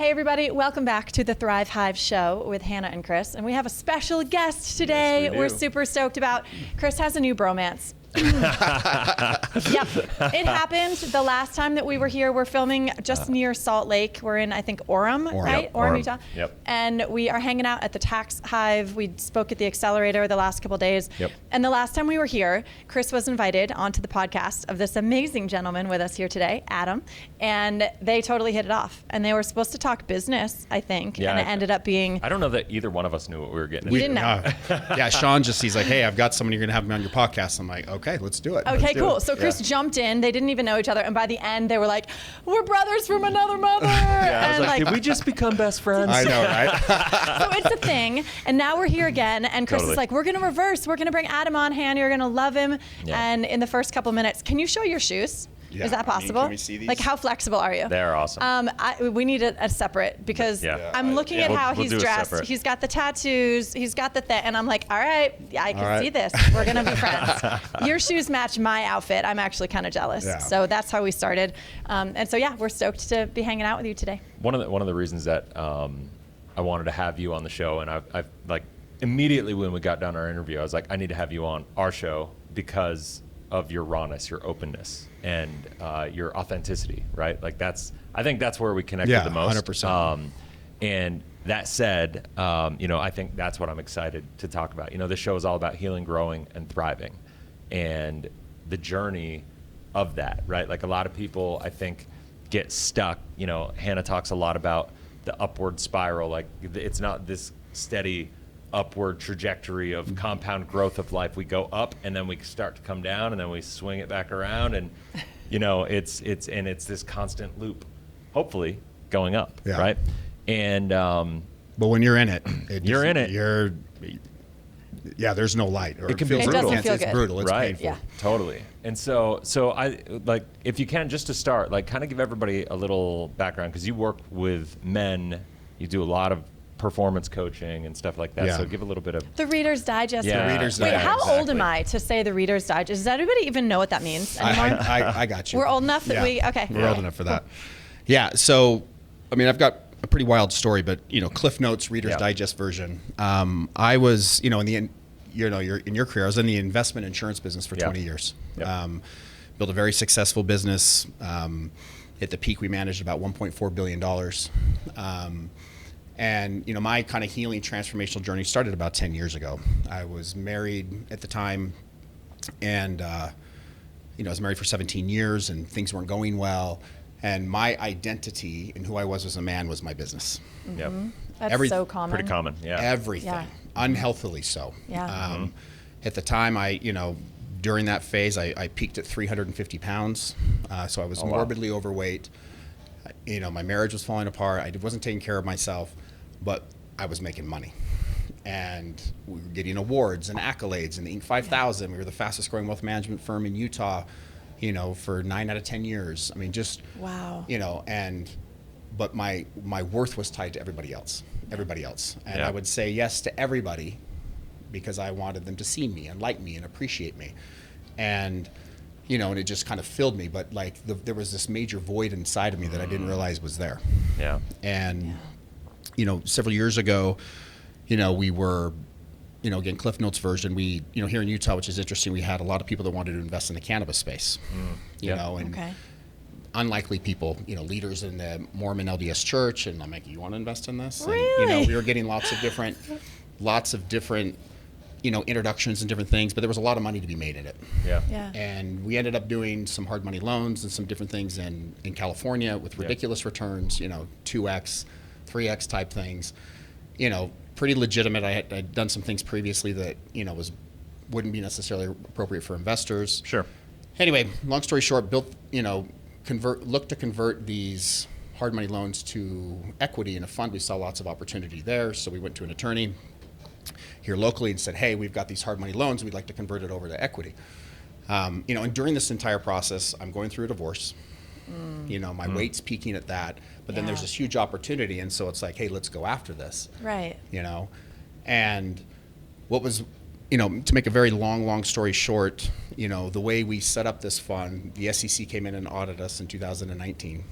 Hey everybody, welcome back to the Thrive Hive show with Hannah and Chris. And we have a special guest today. Yes, we do. We're super stoked about. Chris has a new bromance. Yep, it happened the last time that we were here. We're filming just near Salt Lake. We're in, I think, Orem, right? Yep, Orem, Orem. Utah. Yep. And we are hanging out at the Tax Hive. We spoke at the Accelerator the last couple days. Yep. And the last time we were here, Chris was invited onto the podcast of this amazing gentleman with us here today, Adam. And they totally hit it off. And they were supposed to talk business, I think. Yeah, and it ended up being... I don't know that either one of us knew what we were getting We into. didn't know. Yeah, Sean he's like, hey, I've got someone you're going to have me on your podcast. I'm like, okay, let's do it. Okay, Let's do cool. it. So Chris jumped in. They didn't even know each other. And by the end, they were like, we're brothers from another mother. Yeah, I was and like, did we just become best friends? I know, right? So it's a thing. And now we're here again. And Chris Totally. is like, we're going to reverse. We're going to bring Adam on, Hannah. You're going to love him. Yeah. And in the first couple minutes, can you show your shoes? Yeah. Is that I mean, possible? can we see these? Like, how flexible are you? They're awesome. We need a separate because Yeah. I'm looking at We'll- how we'll he's do a dressed. separate. He's got the tattoos. He's got the thing. And I'm like, all right, yeah, I can All right. see this. We're going to be friends. Your shoes match my outfit. I'm actually kind of jealous. Yeah. So that's how we started. And so, yeah, we're stoked to be hanging out with you today. One of the reasons that I wanted to have you on the show, and I've like immediately when we got done our interview, I was like, I need to have you on our show because of your rawness, your openness, and your authenticity, right? Like I think that's where we connected Yeah, the most. 100%. And that said, I think that's what I'm excited to talk about. This show is all about healing, growing, and thriving, and the journey of that, right? Like a lot of people, I think, get stuck. Hannah talks a lot about the upward spiral. Like it's not this steady upward trajectory of compound growth of life. We go up and then we start to come down and then we swing it back around, and it's this constant loop, hopefully going up, Yeah. right? And But when you're in it, You're in it. There's no light. Or It can be feels- brutal. It doesn't feel It's good. brutal. It's right, painful. Yeah. totally. And so I like, if you can, just to start, like kind of give everybody a little background, because you work with men, you do a lot of performance coaching and stuff like that. Yeah. So give a little bit of The Reader's Digest. Yeah. The Reader's Wait, Digest, how old exactly. am I to say the Reader's Digest? Does anybody even know what that means anymore? I got you. We're old enough that we, okay. We're old enough for that. Yeah. So, I mean, I've got a pretty wild story, but Cliff Notes, Reader's Yeah. Digest version. I was, in the you're in your career, I was in the investment insurance business for Yeah. 20 years. Yeah. Built a very successful business. At the peak, we managed about $1.4 billion. And my kind of healing transformational journey started about 10 years ago. I was married at the time, and I was married for 17 years, and things weren't going well. And my identity and who I was as a man was my business. Yep. That's so common. Pretty common, yeah. Everything, Yeah. unhealthily so. Yeah. At the time, during that phase, I peaked at 350 pounds. So I was Oh, wow. morbidly overweight. My marriage was falling apart. I wasn't taking care of myself, but I was making money. And we were getting awards and accolades in the Inc. 5000. We were the fastest growing wealth management firm in Utah, for 9 out of 10 years. I mean, just, Wow. but my worth was tied to everybody else. And Yeah. I would say yes to everybody because I wanted them to see me and like me and appreciate me. And, and it just kind of filled me. But there was this major void inside of me that I didn't realize was there. Yeah. And, several years ago, we were, again, Cliff Notes version, we, here in Utah, which is interesting, we had a lot of people that wanted to invest in the cannabis space, Yeah. and Okay. unlikely people, leaders in the Mormon LDS church. And I'm like, you want to invest in this? Really? And, we were getting lots of different, introductions and different things, but there was a lot of money to be made in it. Yeah. Yeah. And we ended up doing some hard money loans and some different things in California with ridiculous returns, 2x, 3x type things, pretty legitimate. I'd done some things previously that, wouldn't be necessarily appropriate for investors. Sure. Anyway, long story short, looked to convert these hard money loans to equity in a fund. We saw lots of opportunity there. So we went to an attorney here locally and said, hey, we've got these hard money loans. We'd like to convert it over to equity. And during this entire process, I'm going through a divorce. My weight's peaking at that. But then there's Yeah. this huge opportunity. And so it's like, hey, let's go after this. Right. And what was, to make a very long story short, the way we set up this fund, the SEC came in and audited us in 2019.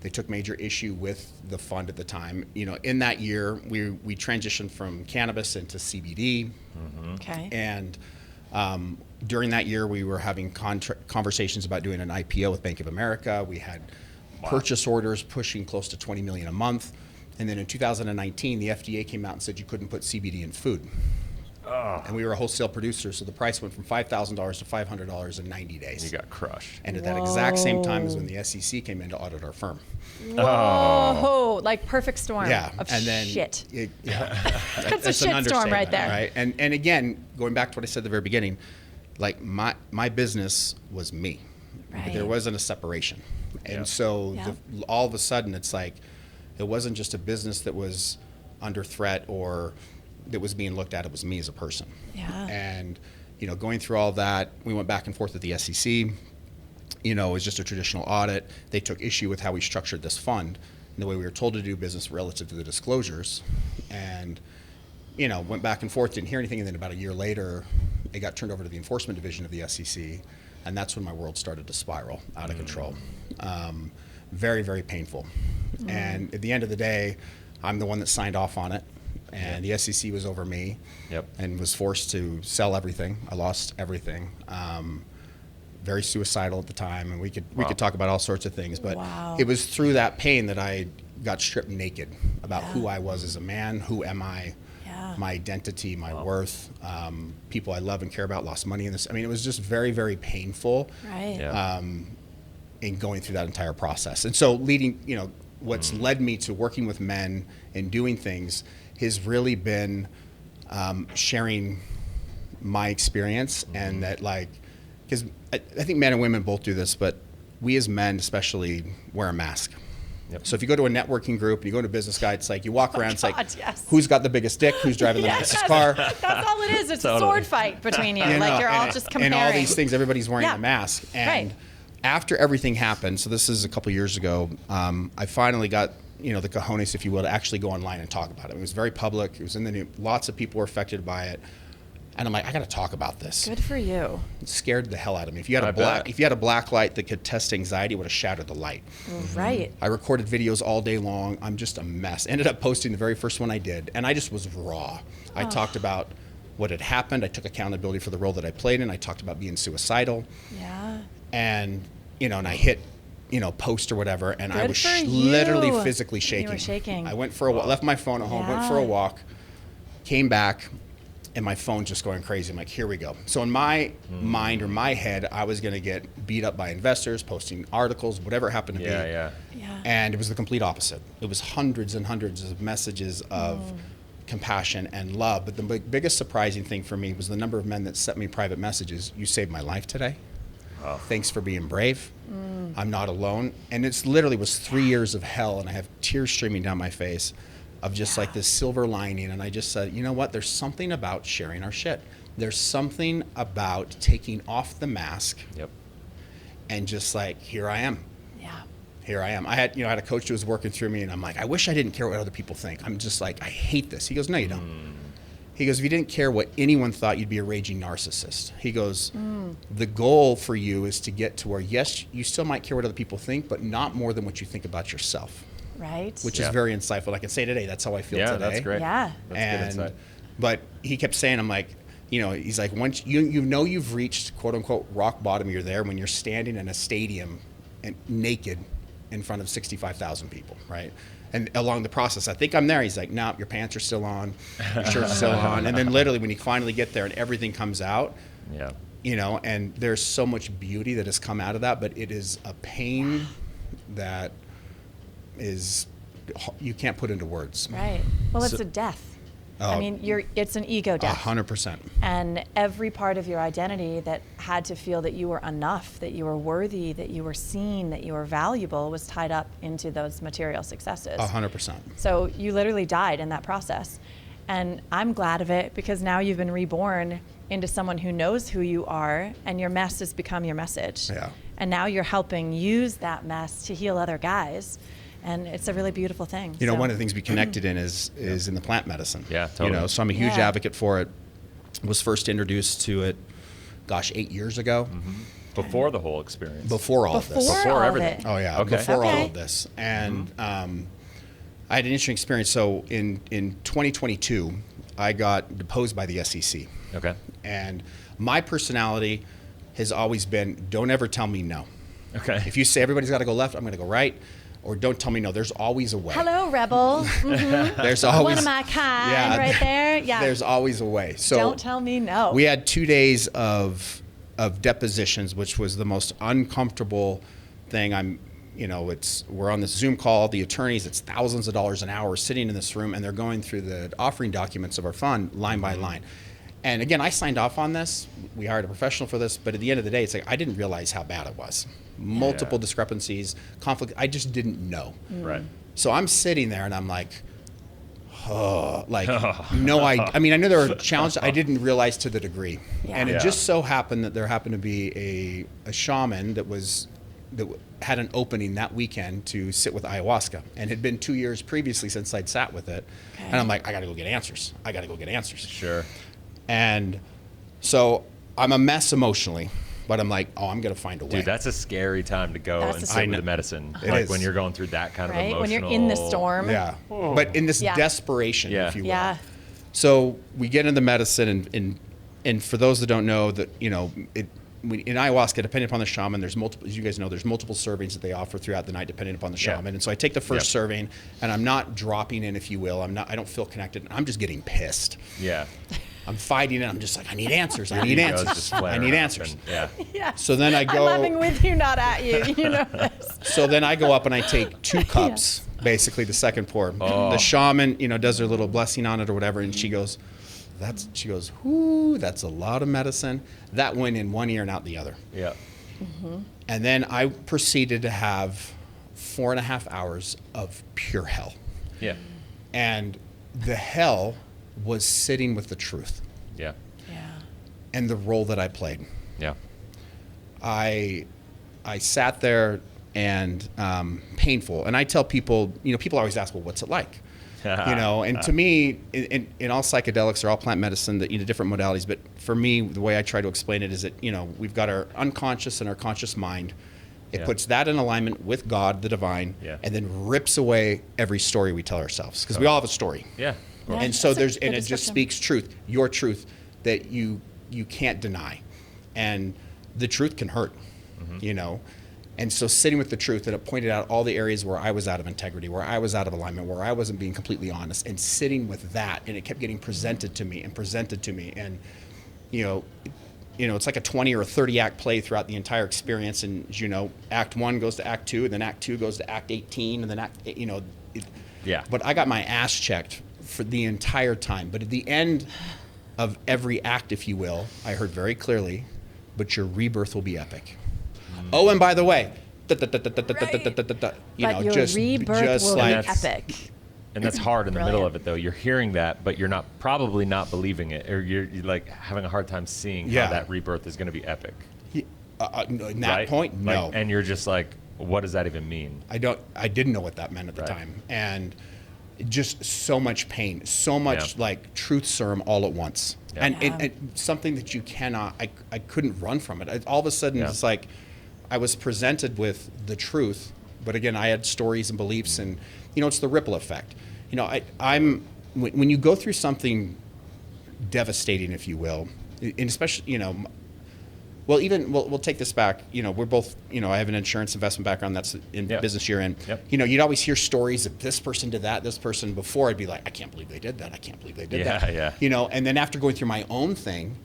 They took major issue with the fund at the time. You know, in that year, we transitioned from cannabis into CBD. Okay. And during that year, we were having conversations about doing an IPO with Bank of America. We had purchase orders pushing close to 20 million a month. And then in 2019, the FDA came out and said you couldn't put CBD in food. And we were a wholesale producer, so the price went from $5,000 to $500 in 90 days. You got crushed. And at that exact same time is when the SEC came in to audit our firm. Whoa, like perfect storm of and then shit. That's a shit storm right there. Right? And again, going back to what I said at the very beginning, like my business was me. Right. There wasn't a separation. And so all of a sudden it's like, it wasn't just a business that was under threat or that was being looked at, it was me as a person. Yeah. And, you know, going through all that, we went back and forth with the SEC. You know, it was just a traditional audit. They took issue with how we structured this fund and the way we were told to do business relative to the disclosures. And, you know, went back and forth, didn't hear anything. And then about a year later, it got turned over to the enforcement division of the SEC. And that's when my world started to spiral out of control. Very, very painful. And at the end of the day, I'm the one that signed off on it. And the SEC was over me and was forced to sell everything. I lost everything. Very suicidal at the time. And we could talk about all sorts of things. But it was through that pain that I got stripped naked about who I was as a man, who am I, my identity, my worth, people I love and care about, lost money in this. I mean, it was just very, very painful in going through that entire process. And so leading, you know, what's led me to working with men and doing things has really been sharing my experience and that, like, because I think men and women both do this, but we as men especially wear a mask. So if you go to a networking group and you go to a business guy, it's like you walk around, it's like, who's got the biggest dick, who's driving the nicest car. That's all it is. It's a sword fight between you. Like you're all just comparing. And all these things, everybody's wearing a mask. And after everything happened, so this is a couple years ago, I finally got, you know, the cojones, if you will, to actually go online and talk about it. It was very public. It was in the news. Lots of people were affected by it. And I'm like, I got to talk about this. Good for you. It scared the hell out of me. If you had a black light that could test anxiety, it would have shattered the light. Right. I recorded videos all day long. I'm just a mess. Ended up posting the very first one I did, and I just was raw. I talked about what had happened. I took accountability for the role that I played in. I talked about being suicidal. Yeah. And, you know, and I hit, you know, post or whatever, and I was literally physically shaking. You were shaking. I went for a walk, left my phone at home, went for a walk, came back, and my phone's just going crazy. I'm like, here we go. So in my mind or my head, I was going to get beat up by investors, posting articles, whatever it happened to be. Yeah. And it was the complete opposite. It was hundreds and hundreds of messages of compassion and love. But the biggest surprising thing for me was the number of men that sent me private messages. You saved my life today. Thanks for being brave. I'm not alone. And it's literally was 3 years of hell, and I have tears streaming down my face of just like this silver lining. And I just said, you know what? There's something about sharing our shit. There's something about taking off the mask and just like, here I am. Here I am. I had a coach who was working through me, and I'm like, I wish I didn't care what other people think. I'm just like, I hate this. He goes, no, you don't. He goes, if you didn't care what anyone thought, you'd be a raging narcissist. He goes, the goal for you is to get to where, yes, you still might care what other people think, but not more than what you think about yourself. Right. Which is very insightful. I can say today, that's how I feel today. Yeah, that's great. Yeah. That's good insight. But he kept saying, I'm like, you know, he's like, once you know you've reached, quote unquote, rock bottom, you're there when you're standing in a stadium and naked in front of 65,000 people, right? And along the process, I think I'm there. He's like, no, your pants are still on, your shirt's still on. And then literally when you finally get there and everything comes out, you know, and there's so much beauty that has come out of that, but it is a pain that is, you can't put into words. Right. Well, it's a death. I mean, it's an ego death. 100%. And every part of your identity that had to feel that you were enough, that you were worthy, that you were seen, that you were valuable was tied up into those material successes. 100%. So you literally died in that process. And I'm glad of it because now you've been reborn into someone who knows who you are, and your mess has become your message. Yeah. And now you're helping use that mess to heal other guys. And it's a really beautiful thing. You know, one of the things we connected in is in the plant medicine. Yeah, totally. You know, so I'm a huge advocate for it. Was first introduced to it, 8 years ago. Before the whole experience. Before all of this. Before Before all of everything. it. Oh yeah, Okay. before all Okay. of this, and I had an interesting experience. So in 2022, I got deposed by the SEC, Okay. and my personality has always been: don't ever tell me no. Okay. If you say everybody's got to go left, I'm going to go right, or don't tell me no. There's always a way. Hello, rebel. There's always One of my kind right there. Yeah. There's always a way. So Don't tell me no. we had 2 days of depositions, which was the most uncomfortable thing. We're on this Zoom call, the attorneys, it's thousands of dollars an hour sitting in this room, and they're going through the offering documents of our fund line by line. And again, I signed off on this. We hired a professional for this, but at the end of the day, it's like I didn't realize how bad it was. Multiple discrepancies, conflict. I just didn't know. Right. So I'm sitting there and I'm like, no, I mean, I knew there were challenges. I didn't realize to the degree. Yeah. And it Yeah. just so happened that there happened to be a shaman that had an opening that weekend to sit with ayahuasca, and it had been 2 years previously since I'd sat with it. Okay. And I'm like, I got to go get answers. Sure. And so I'm a mess emotionally, but I'm like, I'm going to find a way. Dude, that's a scary time to go That's and a sit scary- with the medicine. It Like is. when you're going through that kind of right? emotional. When you're in the storm. Yeah. But in this Yeah. desperation, Yeah. if you will. Yeah. So we get into medicine, and for those that don't know, that in ayahuasca, depending upon the shaman, there's multiple. As you guys know, there's multiple servings that they offer throughout the night, depending upon the Yeah. shaman. And so I take the first Yeah. serving, and I'm not dropping in, if you will. I don't feel connected. I'm just getting pissed. Yeah. I'm fighting it. I'm just like, I need answers. I need Ego's answers. just I flaring need up answers. and- yeah. Yeah. So then I I'm go. laughing with you, not at you. You know this. So then I go up and I take 2 cups, basically the second pour. The shaman, does her little blessing on it or whatever, and she goes, "Whoo, that's a lot of medicine." That went in one ear and out the other. Yeah. And then I proceeded to have 4.5 hours of pure hell. Yeah. And the hell was sitting with the truth Yeah. Yeah. and the role that I played. Yeah. I sat there and painful. And I tell people, people always ask, well, what's it like? And to me, in all psychedelics or all plant medicine, that different modalities. But for me, the way I try to explain it is that we've got our unconscious and our conscious mind. It Yeah. puts that in alignment with God, the divine, Yeah. and then rips away every story we tell ourselves, because we all have a story. Yeah. Yeah. And so That's a good it just description. speaks truth, your truth, that you can't deny. And the truth can hurt, And so sitting with the truth, and it pointed out all the areas where I was out of integrity, where I was out of alignment, where I wasn't being completely honest, and sitting with that, and it kept getting presented to me. And, it's like a 20 or a 30 act play throughout the entire experience. And as you know, Act 1 goes to Act 2, and then Act 2 goes to Act 18, and then Yeah. But I got my ass checked for the entire time. But at the end of every act, if you will, I heard very clearly, but your rebirth will be epic. Oh, and by the way, But your rebirth will be that's- epic. And that's hard in the middle Brilliant. of it, though. You're hearing that, but you're probably not believing it, or you're like having a hard time seeing Yeah. how that rebirth is going to be epic. in that right? point, no. And you're just like, what does that even mean? I didn't know what that meant at the Right. time. And just so much pain, so much Yeah. like truth serum all at once. Yeah. And something that you cannot, I couldn't run from it. All of a sudden, Yeah. it's like I was presented with the truth, but again, I had stories and beliefs, and it's the ripple effect. When you go through something devastating, if you will, and especially, we'll take this back. We're both, I have an insurance investment background. That's in Yeah. business you're in. Yep. You'd always hear stories of this person did that, this person before. I'd be like, I can't believe they did that. I can't believe they did Yeah, that. yeah. And then after going through my own thing,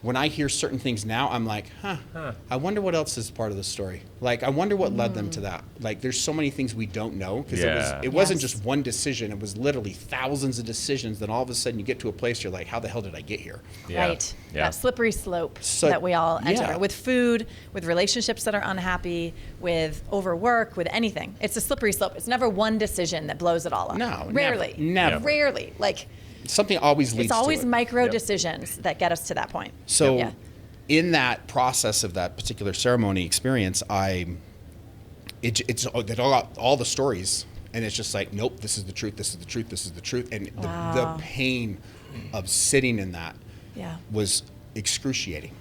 when I hear certain things now, I'm like, I wonder what else is part of the story. Like, I wonder what led them to that. Like, there's so many things we don't know, because Yeah. it wasn't Yes. just one decision. It was literally thousands of decisions. Then all of a sudden you get to a place you're like, how the hell did I get here? Yeah. Right. Yeah. That slippery slope So- that we all enter yeah. with food, with relationships that are unhappy, with overwork, with anything. It's a slippery slope. It's never one decision that blows it all up. No, Rarely. never. Rarely. Like, Something always leads it's always to it. micro Yep. decisions that get us to that point. So Yeah. in that process of that particular ceremony experience, it's all the stories, and it's just like, nope, this is the truth, this is the truth, this is the truth. And Wow. the pain of sitting in that Yeah. was excruciating.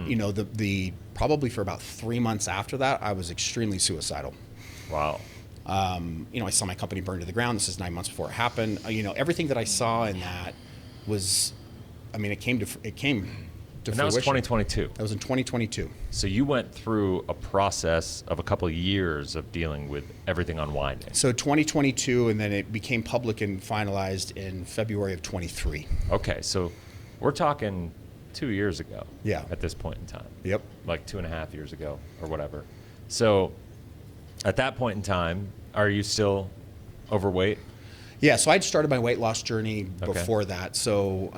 you know, the probably for about 3 months after that, I was extremely suicidal. Wow. You know, I saw my company burn to the ground. This is 9 months before it happened. You know, everything that I saw in that was, I mean, it came to And that was fruition. 2022. That was in 2022. So you went through a process of a couple of years of dealing with everything unwinding. So 2022, and then it became public and finalized in February of 23. Okay, so we're talking 2 years ago. Yeah. At this point in time. Yep. Like 2.5 years ago or whatever. So at that point in time, are you still overweight? Yeah, so I'd started my weight loss journey before that. So,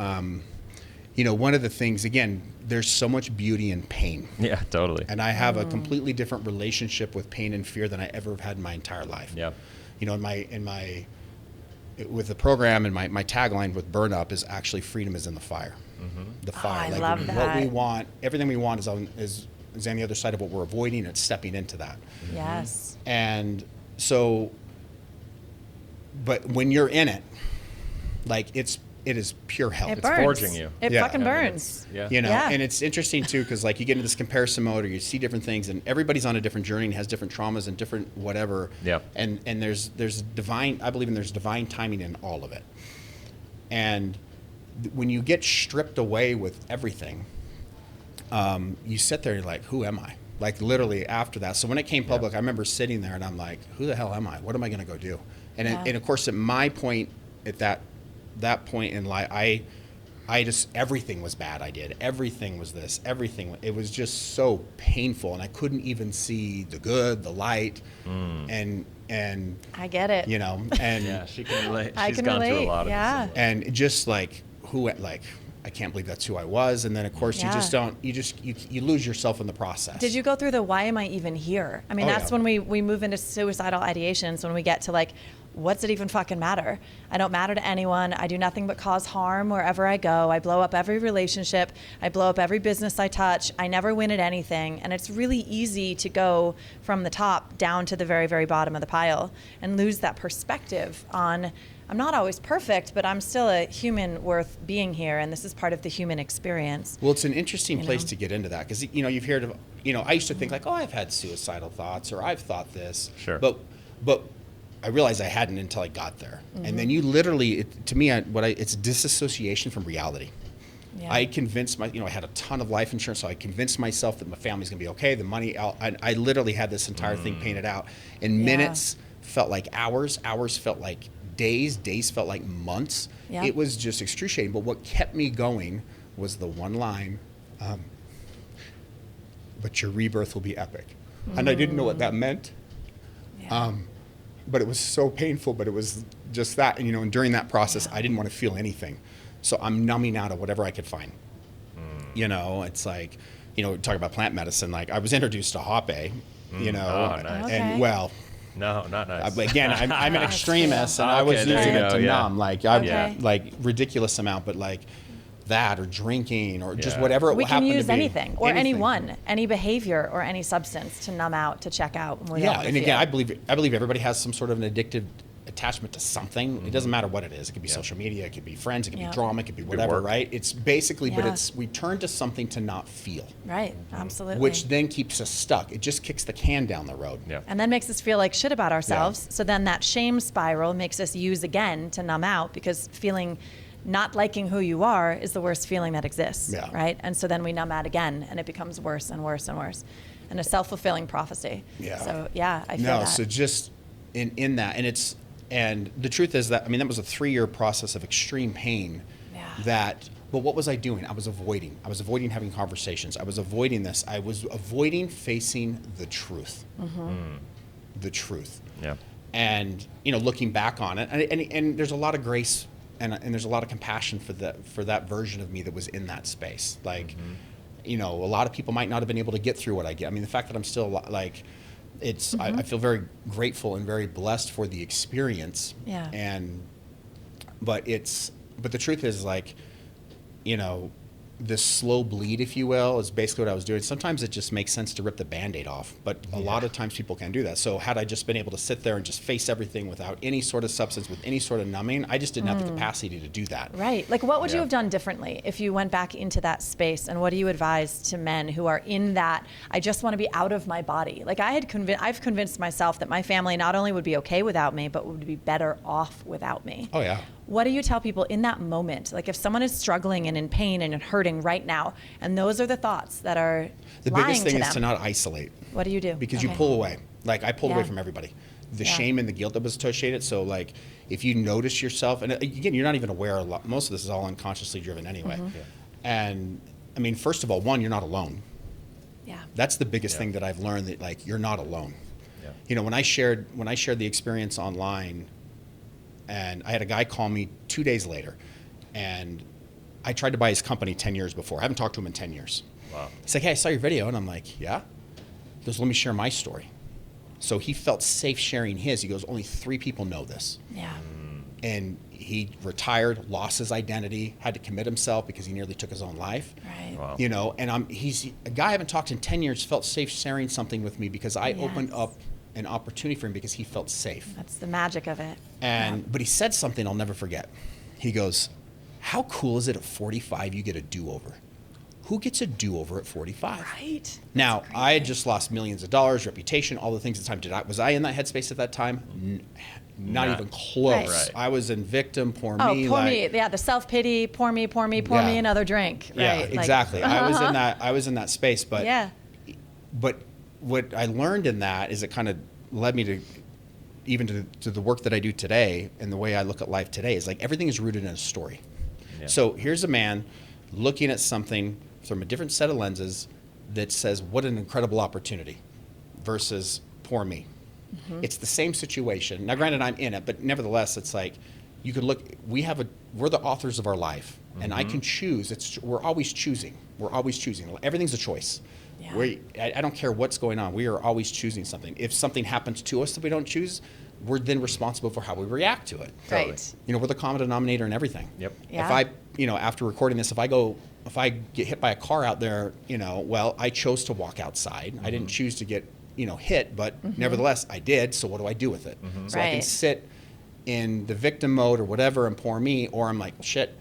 you know, one of the things, again, there's so much beauty in pain. Yeah, totally. And I have a completely different relationship with pain and fear than I ever have had in my entire life. Yep. You know, with the program, and my tagline with Burn Up is actually freedom is in the fire. The fire. I love what that. we want, everything we want is on the other side of what we're avoiding. It's stepping into that. Yes. And so, but when you're in it, like it is pure hell. It It's burns. forging you. It Yeah. fucking I mean, burns. yeah. You know, Yeah. and it's interesting too, because like you get into this comparison mode, or you see different things, and everybody's on a different journey and has different traumas and different whatever. Yeah. And there's divine. I believe there's divine timing in all of it. And when you get stripped away with everything, you sit there and you're like, who am I? Like literally after that. So when it came public, I remember sitting there and I'm like, who the hell am I? What am I going to go do? And Yeah. and of course, at my point, at that point in life, I just, everything was bad. I did. Everything was this, everything. It was just so painful. And I couldn't even see the good, the light. And I get it. you know, and, Yeah, she can relate. I She's can gone through relate. a lot of Yeah. this. and just like I can't believe that's who I was. And then of course Yeah. you lose yourself in the process. Did you go through the why am I even here? I mean, Oh, that's yeah. when we move into suicidal ideations, when we get to like, what's it even fucking matter? I don't matter to anyone. I do nothing but cause harm wherever I go. I blow up every relationship. I blow up every business I touch. I never win at anything. And it's really easy to go from the top down to the very, very bottom of the pile and lose that perspective on, I'm not always perfect, but I'm still a human worth being here. And this is part of the human experience. Well, it's an interesting You place know? to get into that, because you know you've heard of, you know, I used to think like, oh, I've had suicidal thoughts, or I've thought this. Sure. But I realized I hadn't until I got there. Mm-hmm. And then you literally, to me, it's disassociation from reality. Yeah. I convinced I had a ton of life insurance, so I convinced myself that my family's gonna be okay. The money, I literally had this entire thing painted out. And Yeah. minutes felt like hours, hours felt like days, days felt like months. Yeah. It was just excruciating. But what kept me going was the one line, but your rebirth will be epic. And I didn't know what that meant. Yeah. But it was so painful, but it was just that. And, and during that process, I didn't want to feel anything. So I'm numbing out of whatever I could find. It's like, talk about plant medicine. Like I was introduced to Hoppe, Oh, nice. Okay. and well, No, not nice. again, I'm an extremist, and I was Okay, there using you it go, to yeah. numb, like Okay. like ridiculous amount, but like that, or drinking, or just Yeah. whatever it We can happened use to be. anything or Anything. anyone, any behavior or any substance to numb out, to check out. When we don't Yeah, wanna and again, feel. I believe everybody has some sort of an addictive attachment to something. It doesn't matter what it is. It could be social media, it could be friends, it could Yeah. be drama, it could be whatever, work. right? It's basically, but Yeah. we turn to something to not feel, Right, absolutely. which then keeps us stuck. It just kicks the can down the road. Yeah. And then makes us feel like shit about ourselves. So then that shame spiral makes us use again to numb out, because feeling not liking who you are is the worst feeling that exists, Yeah. right? And so then we numb out again, and it becomes worse and worse and worse. And a self-fulfilling prophecy. Yeah. So yeah, I feel No, that. so just in that, and the truth is that, that was a 3-year process of extreme pain. Yeah. But what was I doing? I was avoiding having conversations. I was avoiding this. I was avoiding facing the truth. The truth. Yeah. And looking back on it, and there's a lot of grace and there's a lot of compassion for that version of me that was in that space. Like, a lot of people might not have been able to get through what I get. I mean, the fact that I'm still like, I feel very grateful and very blessed for the experience. Yeah. But the truth is, like, this slow bleed, if you will, is basically what I was doing. Sometimes it just makes sense to rip the Band-Aid off, but a lot of times people can't do that. So had I just been able to sit there and just face everything without any sort of substance, with any sort of numbing, I just didn't have the capacity to do that. Right. Like, what would you have done differently if you went back into that space? And what do you advise to men who are in that, I just want to be out of my body? Like, I've convinced myself that my family not only would be okay without me, but would be better off without me. Oh, yeah. What do you tell people in that moment? Like, if someone is struggling and in pain and hurting right now, and those are the thoughts that are The lying biggest thing to is them, to not isolate. what do you do? Because you pull away. Like, I pulled away Yeah. from everybody. The Yeah. shame and the guilt that was associated. So, like, if you notice yourself, and again, you're not even aware, most of this is all unconsciously driven anyway. And, I mean, first of all, one, you're not alone. Yeah. That's the biggest thing that I've learned, that, like, you're not alone. Yeah. You know, when I shared the experience online, and I had a guy call me 2 days later, and I tried to buy his company 10 years before. I haven't talked to him in 10 years. Wow. He's like, hey, I saw your video. And I'm like, yeah? He goes, let me share my story. So he felt safe sharing his. He goes, only 3 people know this. Yeah. And he retired, lost his identity, had to commit himself because he nearly took his own life. Right. Wow. You know, and he's a guy I haven't talked to in 10 years, felt safe sharing something with me because I opened up an opportunity for him because he felt safe. That's the magic of it. But he said something I'll never forget. He goes, how cool is it at 45 you get a do-over? Who gets a do-over at 45? Right. Now, I had just lost millions of dollars, reputation, all the things at the time. Was I in that headspace at that time? Not even close. Right. I was in victim, poor Oh, me. pour me. Yeah, the self-pity, pour me another drink. Yeah, Right. exactly. I was in that space, but Yeah. But what I learned in that is it kind of led me to even to the work that I do today, and the way I look at life today is like everything is rooted in a story. Yeah. So here's a man looking at something from a different set of lenses that says, what an incredible opportunity, versus poor me. It's the same situation. Now, granted, I'm in it, but nevertheless, it's like you can look. We're the authors of our life, and I can choose. We're always choosing. We're always choosing. Everything's a choice. Yeah. I don't care what's going on. We are always choosing something. If something happens to us that we don't choose, we're then responsible for how we react to it. Right. You know, we're the common denominator in everything. Yep. Yeah. If after recording this, if I get hit by a car out there, well, I chose to walk outside. I didn't choose to get, hit, but nevertheless, I did. So what do I do with it? So I can Right. sit in the victim mode or whatever and poor me, or I'm like, shit,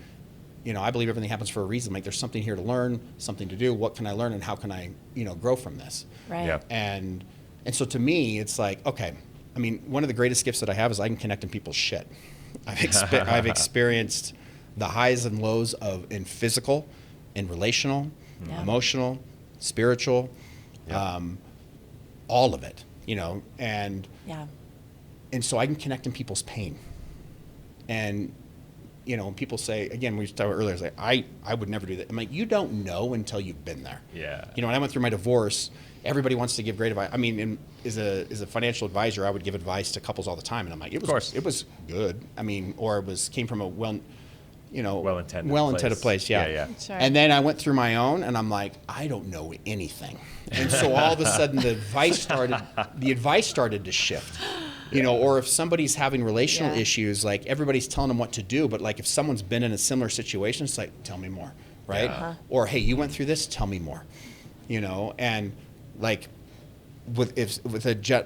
I believe everything happens for a reason. Like, there's something here to learn, something to do. What can I learn, and how can I, grow from this? Right. Yeah. And so to me, it's like, okay, I mean, one of the greatest gifts that I have is I can connect in people's shit. I've experienced the highs and lows in physical, in relational, emotional, spiritual, all of it, and Yeah. so I can connect in people's pain. And when people say, again, we talked about earlier, it's like, I would never do that. I'm like, you don't know until you've been there. Yeah. When I went through my divorce, everybody wants to give great advice. I mean, as a financial advisor, I would give advice to couples all the time, and I'm like, it was good. I mean, or came from a well-intended place. Yeah. Yeah. Sure. And then I went through my own, and I'm like, I don't know anything. And so all of a sudden, the advice started to shift. Or if somebody's having relational issues, like everybody's telling them what to do, but like if someone's been in a similar situation, it's like, tell me more, right? Yeah. Or, hey, you went through this, tell me more, and like with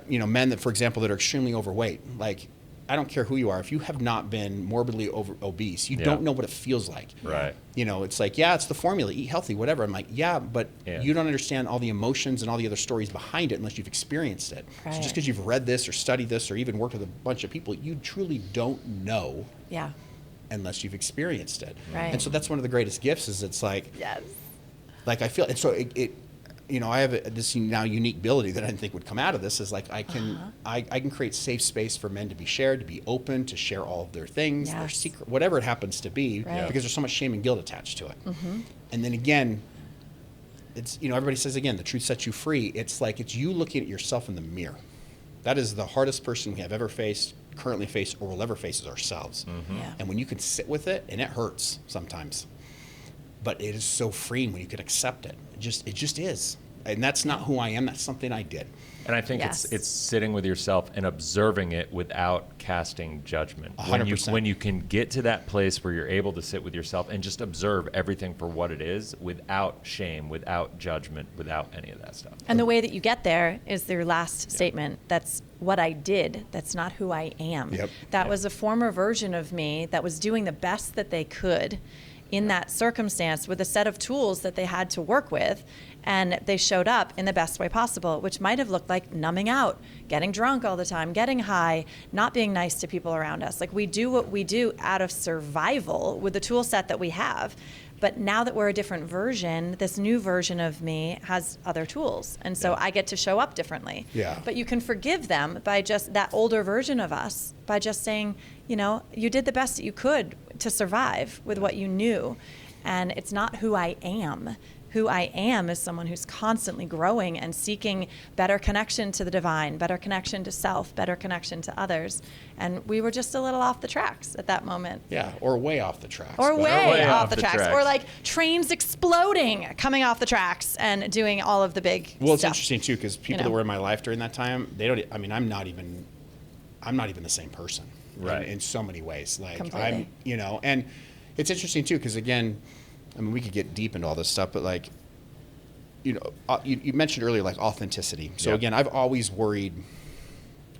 men that, for example, that are extremely overweight, like I don't care who you are, if you have not been morbidly obese, you don't know what it feels like. Right. It's like, it's the formula, eat healthy, whatever. I'm like, but you don't understand all the emotions and all the other stories behind it unless you've experienced it. Right. So just because you've read this or studied this or even worked with a bunch of people, you truly don't know Yeah. unless you've experienced it. Right. And so that's one of the greatest gifts is it's like, Yes. like I feel, and so I have this now unique ability that I didn't think would come out of this is like I can create safe space for men to be shared, to be open, to share all of their things, their Yes. secret, whatever it happens to be, Right. because there's so much shame and guilt attached to it. And then again, it's everybody says again, the truth sets you free. It's like it's you looking at yourself in the mirror. That is the hardest person we have ever faced, currently face, or will ever face is ourselves. Yeah. And when you can sit with it, and it hurts sometimes, but it is so freeing when you can accept it. It just is. and that's not who I am. That's something I did. And I think Yes. it's sitting with yourself and observing it without casting judgment. 100%. When you can get to that place where you're able to sit with yourself and just observe everything for what it is, without shame, without judgment, without any of that stuff. And the way that you get there is your last statement. That's what I did. That's not who I am. Yep. That was a former version of me that was doing the best that they could in that circumstance with a set of tools that they had to work with. And they showed up in the best way possible, which might have looked like numbing out, getting drunk all the time, getting high, not being nice to people around us. Like, we do what we do out of survival with the tool set that we have. But now that we're a different version, this new version of me has other tools. And so I get to show up differently. Yeah. But you can forgive them by just that older version of us, by just saying, you know, you did the best that you could to survive with what you knew. And it's not who I am. Who I am is someone who's constantly growing and seeking better connection to the divine, better connection to self, better connection to others. And we were just a little off the tracks at that moment. Yeah, or way off the tracks. Or But- way off the tracks. Or like trains exploding, coming off the tracks and doing all of the big Well, it's stuff. interesting too, because people that were in my life during that time, they don't. I mean, I'm not even the same person, Right. In so many ways. Like Completely. and it's interesting too, because again, I mean, we could get deep into all this stuff, but like, you mentioned earlier, like authenticity. So Yeah. again, I've always worried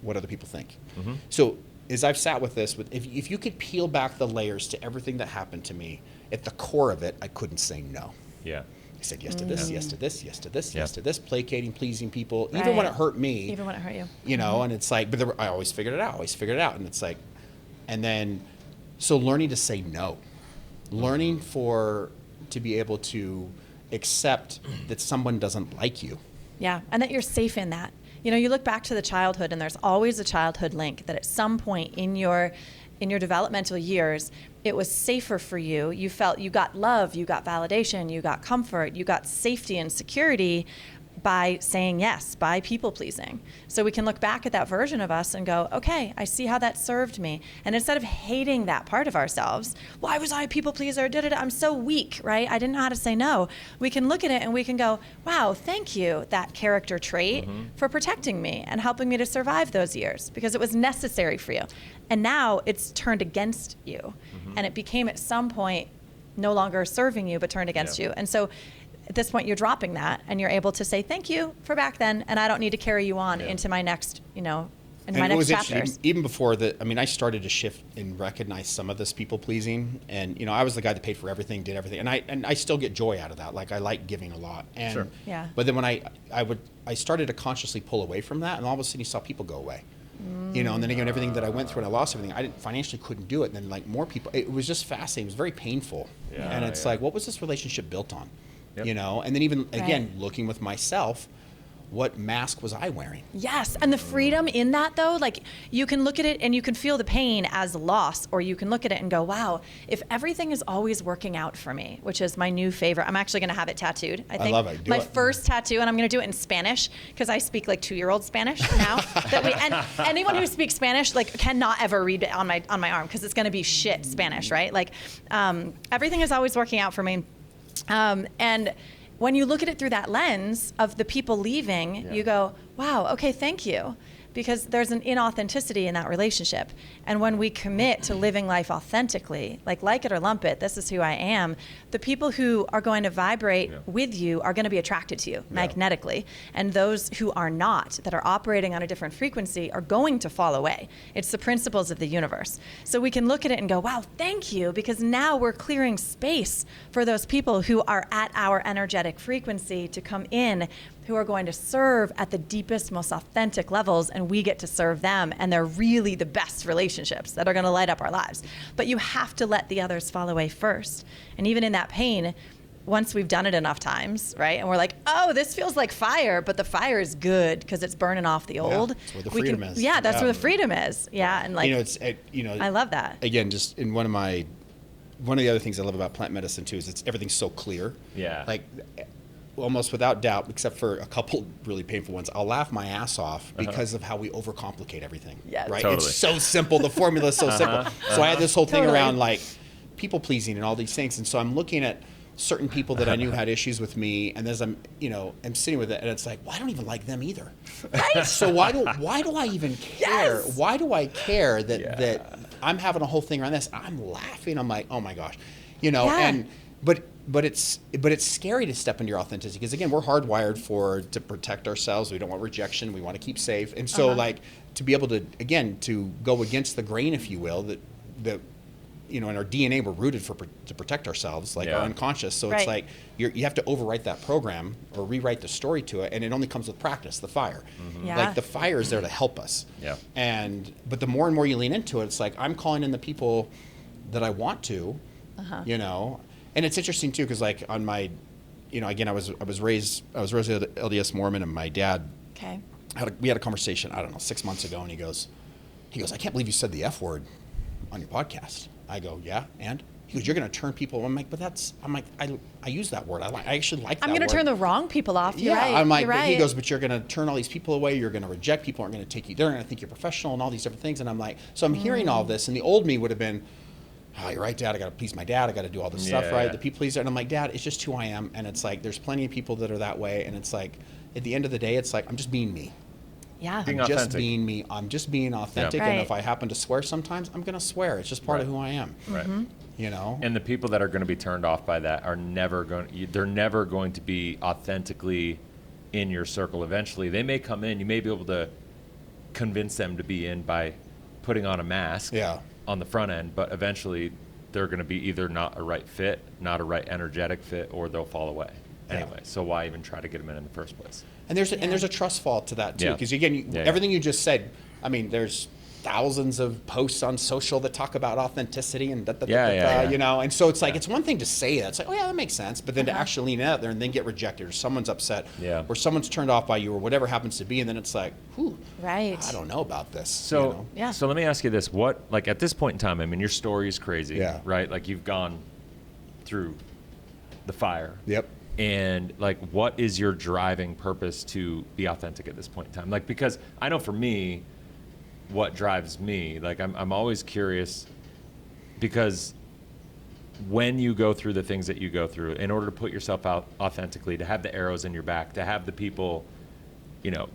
what other people think. Mm-hmm. So as I've sat with this, if you could peel back the layers to everything that happened to me, at the core of it, I couldn't say no. Yeah. I said yes to this, yes to this, yes to this, yes Yeah. to this, placating, pleasing people, even when Right. it hurt me. Even when it hurt you. You know, and it's like, but I always figured it out, and it's like, and then, so learning to say no, learning to be able to accept that someone doesn't like you. Yeah, and that you're safe in that. You know, you look back to the childhood, and there's always a childhood link that at some point in your developmental years, it was safer for you. You felt you got love, you got validation, you got comfort, you got safety and security by saying yes, by people pleasing. So we can look back at that version of us and go, okay, I see how that served me. And instead of hating that part of ourselves, why was I a people pleaser? I'm so weak, right? I didn't know how to say no. We can look at it and we can go, wow, thank you, that character trait, for protecting me and helping me to survive those years, because it was necessary for you. And now it's turned against you. And it became at some point no longer serving you, but turned against you. And so at this point, you're dropping that, and you're able to say thank you for back then, and I don't need to carry you on into my next, in my And it next was chapters. interesting, even before that, I mean, I started to shift and recognize some of this people pleasing, and I was the guy that paid for everything, did everything, and I still get joy out of that. Like, I like giving a lot, and Sure. Yeah. But then when I started to consciously pull away from that, and all of a sudden you saw people go away. And then again, everything that I went through and I lost everything, I financially couldn't do it. And then like more people, it was just fascinating. It was very painful. Yeah, and it's like, what was this relationship built on? Yep. And then even again, Right. looking with myself, what mask was I wearing? Yes, and the freedom in that, though, like, you can look at it and you can feel the pain as loss, or you can look at it and go, wow, if everything is always working out for me, which is my new favorite. I'm actually going to have it tattooed, I think. love it. Do my it. first tattoo, and I'm going to do it in Spanish, because I speak like 2-year-old Spanish now. And anyone who speaks Spanish, like, cannot ever read it on my arm, because it's going to be shit Spanish, right? Like, everything is always working out for me. And when you look at it through that lens of the people leaving, you go, wow, okay, thank you. Because there's an inauthenticity in that relationship. And when we commit to living life authentically, like it or lump it, this is who I am, the people who are going to vibrate with you are going to be attracted to you magnetically. And those who are not, that are operating on a different frequency, are going to fall away. It's the principles of the universe. So we can look at it and go, wow, thank you, because now we're clearing space for those people who are at our energetic frequency to come in, who are going to serve at the deepest, most authentic levels, and we get to serve them, and they're really the best relationships that are going to light up our lives. But you have to let the others fall away first. And even in that pain, once we've done it enough times, right, and we're like, oh, this feels like fire, but the fire is good because it's burning off the old. That's where the freedom is. Yeah, that's Yeah. where the freedom is. Yeah, and like, I love that. Again, just in one of the other things I love about plant medicine too is everything's so clear. Yeah. Like, almost without doubt, except for a couple really painful ones, I'll laugh my ass off because of how we overcomplicate everything. Yes. Right? Totally. It's so simple. The formula is so simple. So I had this whole thing Totally. around like people pleasing and all these things. And so I'm looking at certain people that I knew had issues with me, and as I'm sitting with it, and it's like, well, I don't even like them either. Right? So why do I even care? Yes. Why do I care that I'm having a whole thing around this? I'm laughing. I'm like, oh my gosh, and but it's scary to step into your authenticity, because again, we're hardwired to protect ourselves. We don't want rejection. We want to keep safe, and so like to be able to go against the grain, if you will, that in our DNA, we're rooted to protect ourselves, like our unconscious. So it's like you have to overwrite that program or rewrite the story to it, and it only comes with practice. The fire, like the fire is there to help us. Yeah. But the more and more you lean into it, it's like I'm calling in the people that I want to, And it's interesting too, because like on my, again, I was raised LDS Mormon, and my dad. Okay. We had a conversation, I don't know, 6 months ago, and he goes, I can't believe you said the F word on your podcast. I go, yeah, and? He goes, you're going to turn people. I'm like, I use that word. I actually like that word. I'm going to turn the wrong people off. You're right. I'm like, you're right. He goes, but you're going to turn all these people away. You're going to reject people. Aren't going to take you. They're going to think you're professional and all these different things. And I'm like, so I'm hearing all this, and the old me would have been, oh, you're right, Dad. I got to please my dad. I got to do all this stuff, right? The people pleaser. And I'm like, Dad, it's just who I am. And it's like, there's plenty of people that are that way. And it's like, at the end of the day, it's like, I'm just being me. Yeah. I'm just being me. I'm just being authentic. Right. And if I happen to swear sometimes, I'm going to swear. It's just part of who I am. Right. And the people that are going to be turned off by that are never going to be authentically in your circle. Eventually they may come in, you may be able to convince them to be in by putting on a mask on the front end, but eventually they're going to be either not a right fit, not a right energetic fit, or they'll fall away anyway. So why even try to get them in the first place? And there's a trust fall to that too, because again, everything you just said, I mean, there's thousands of posts on social that talk about authenticity and and so it's like it's one thing to say that, it's like, oh yeah, that makes sense, but then to actually lean out there and then get rejected, or someone's upset, or someone's turned off by you, or whatever happens to be, and then it's like, I don't know about this. So so let me ask you this: what, like at this point in time, I mean, your story is crazy, right? Like you've gone through the fire. Yep. And like, what is your driving purpose to be authentic at this point in time? Like, because I know for me, what drives me, like I'm always curious, because when you go through the things that you go through, in order to put yourself out authentically, to have the arrows in your back, to have the people,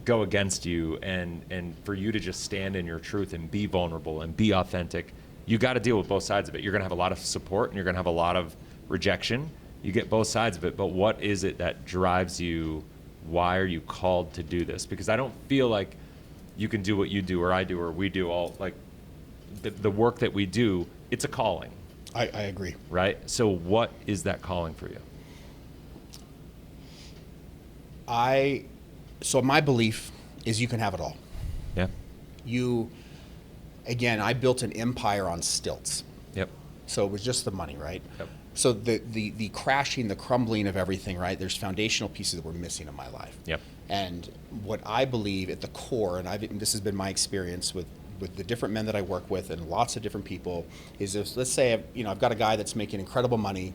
go against you, and for you to just stand in your truth and be vulnerable and be authentic, you got to deal with both sides of it. You're going to have a lot of support and you're going to have a lot of rejection. You get both sides of it, but what is it that drives you? Why are you called to do this? Because I don't feel like you can do what you do, or I do, or we do, all like the work that we do. It's a calling. I agree. Right? So what is that calling for you? So my belief is you can have it all. Yeah. I built an empire on stilts. Yep. So it was just the money, right? Yep. So the crashing, the crumbling of everything, right? There's foundational pieces that were missing in my life. Yep. And what I believe at the core, and this has been my experience with the different men that I work with and lots of different people, is if, let's say, I've got a guy that's making incredible money,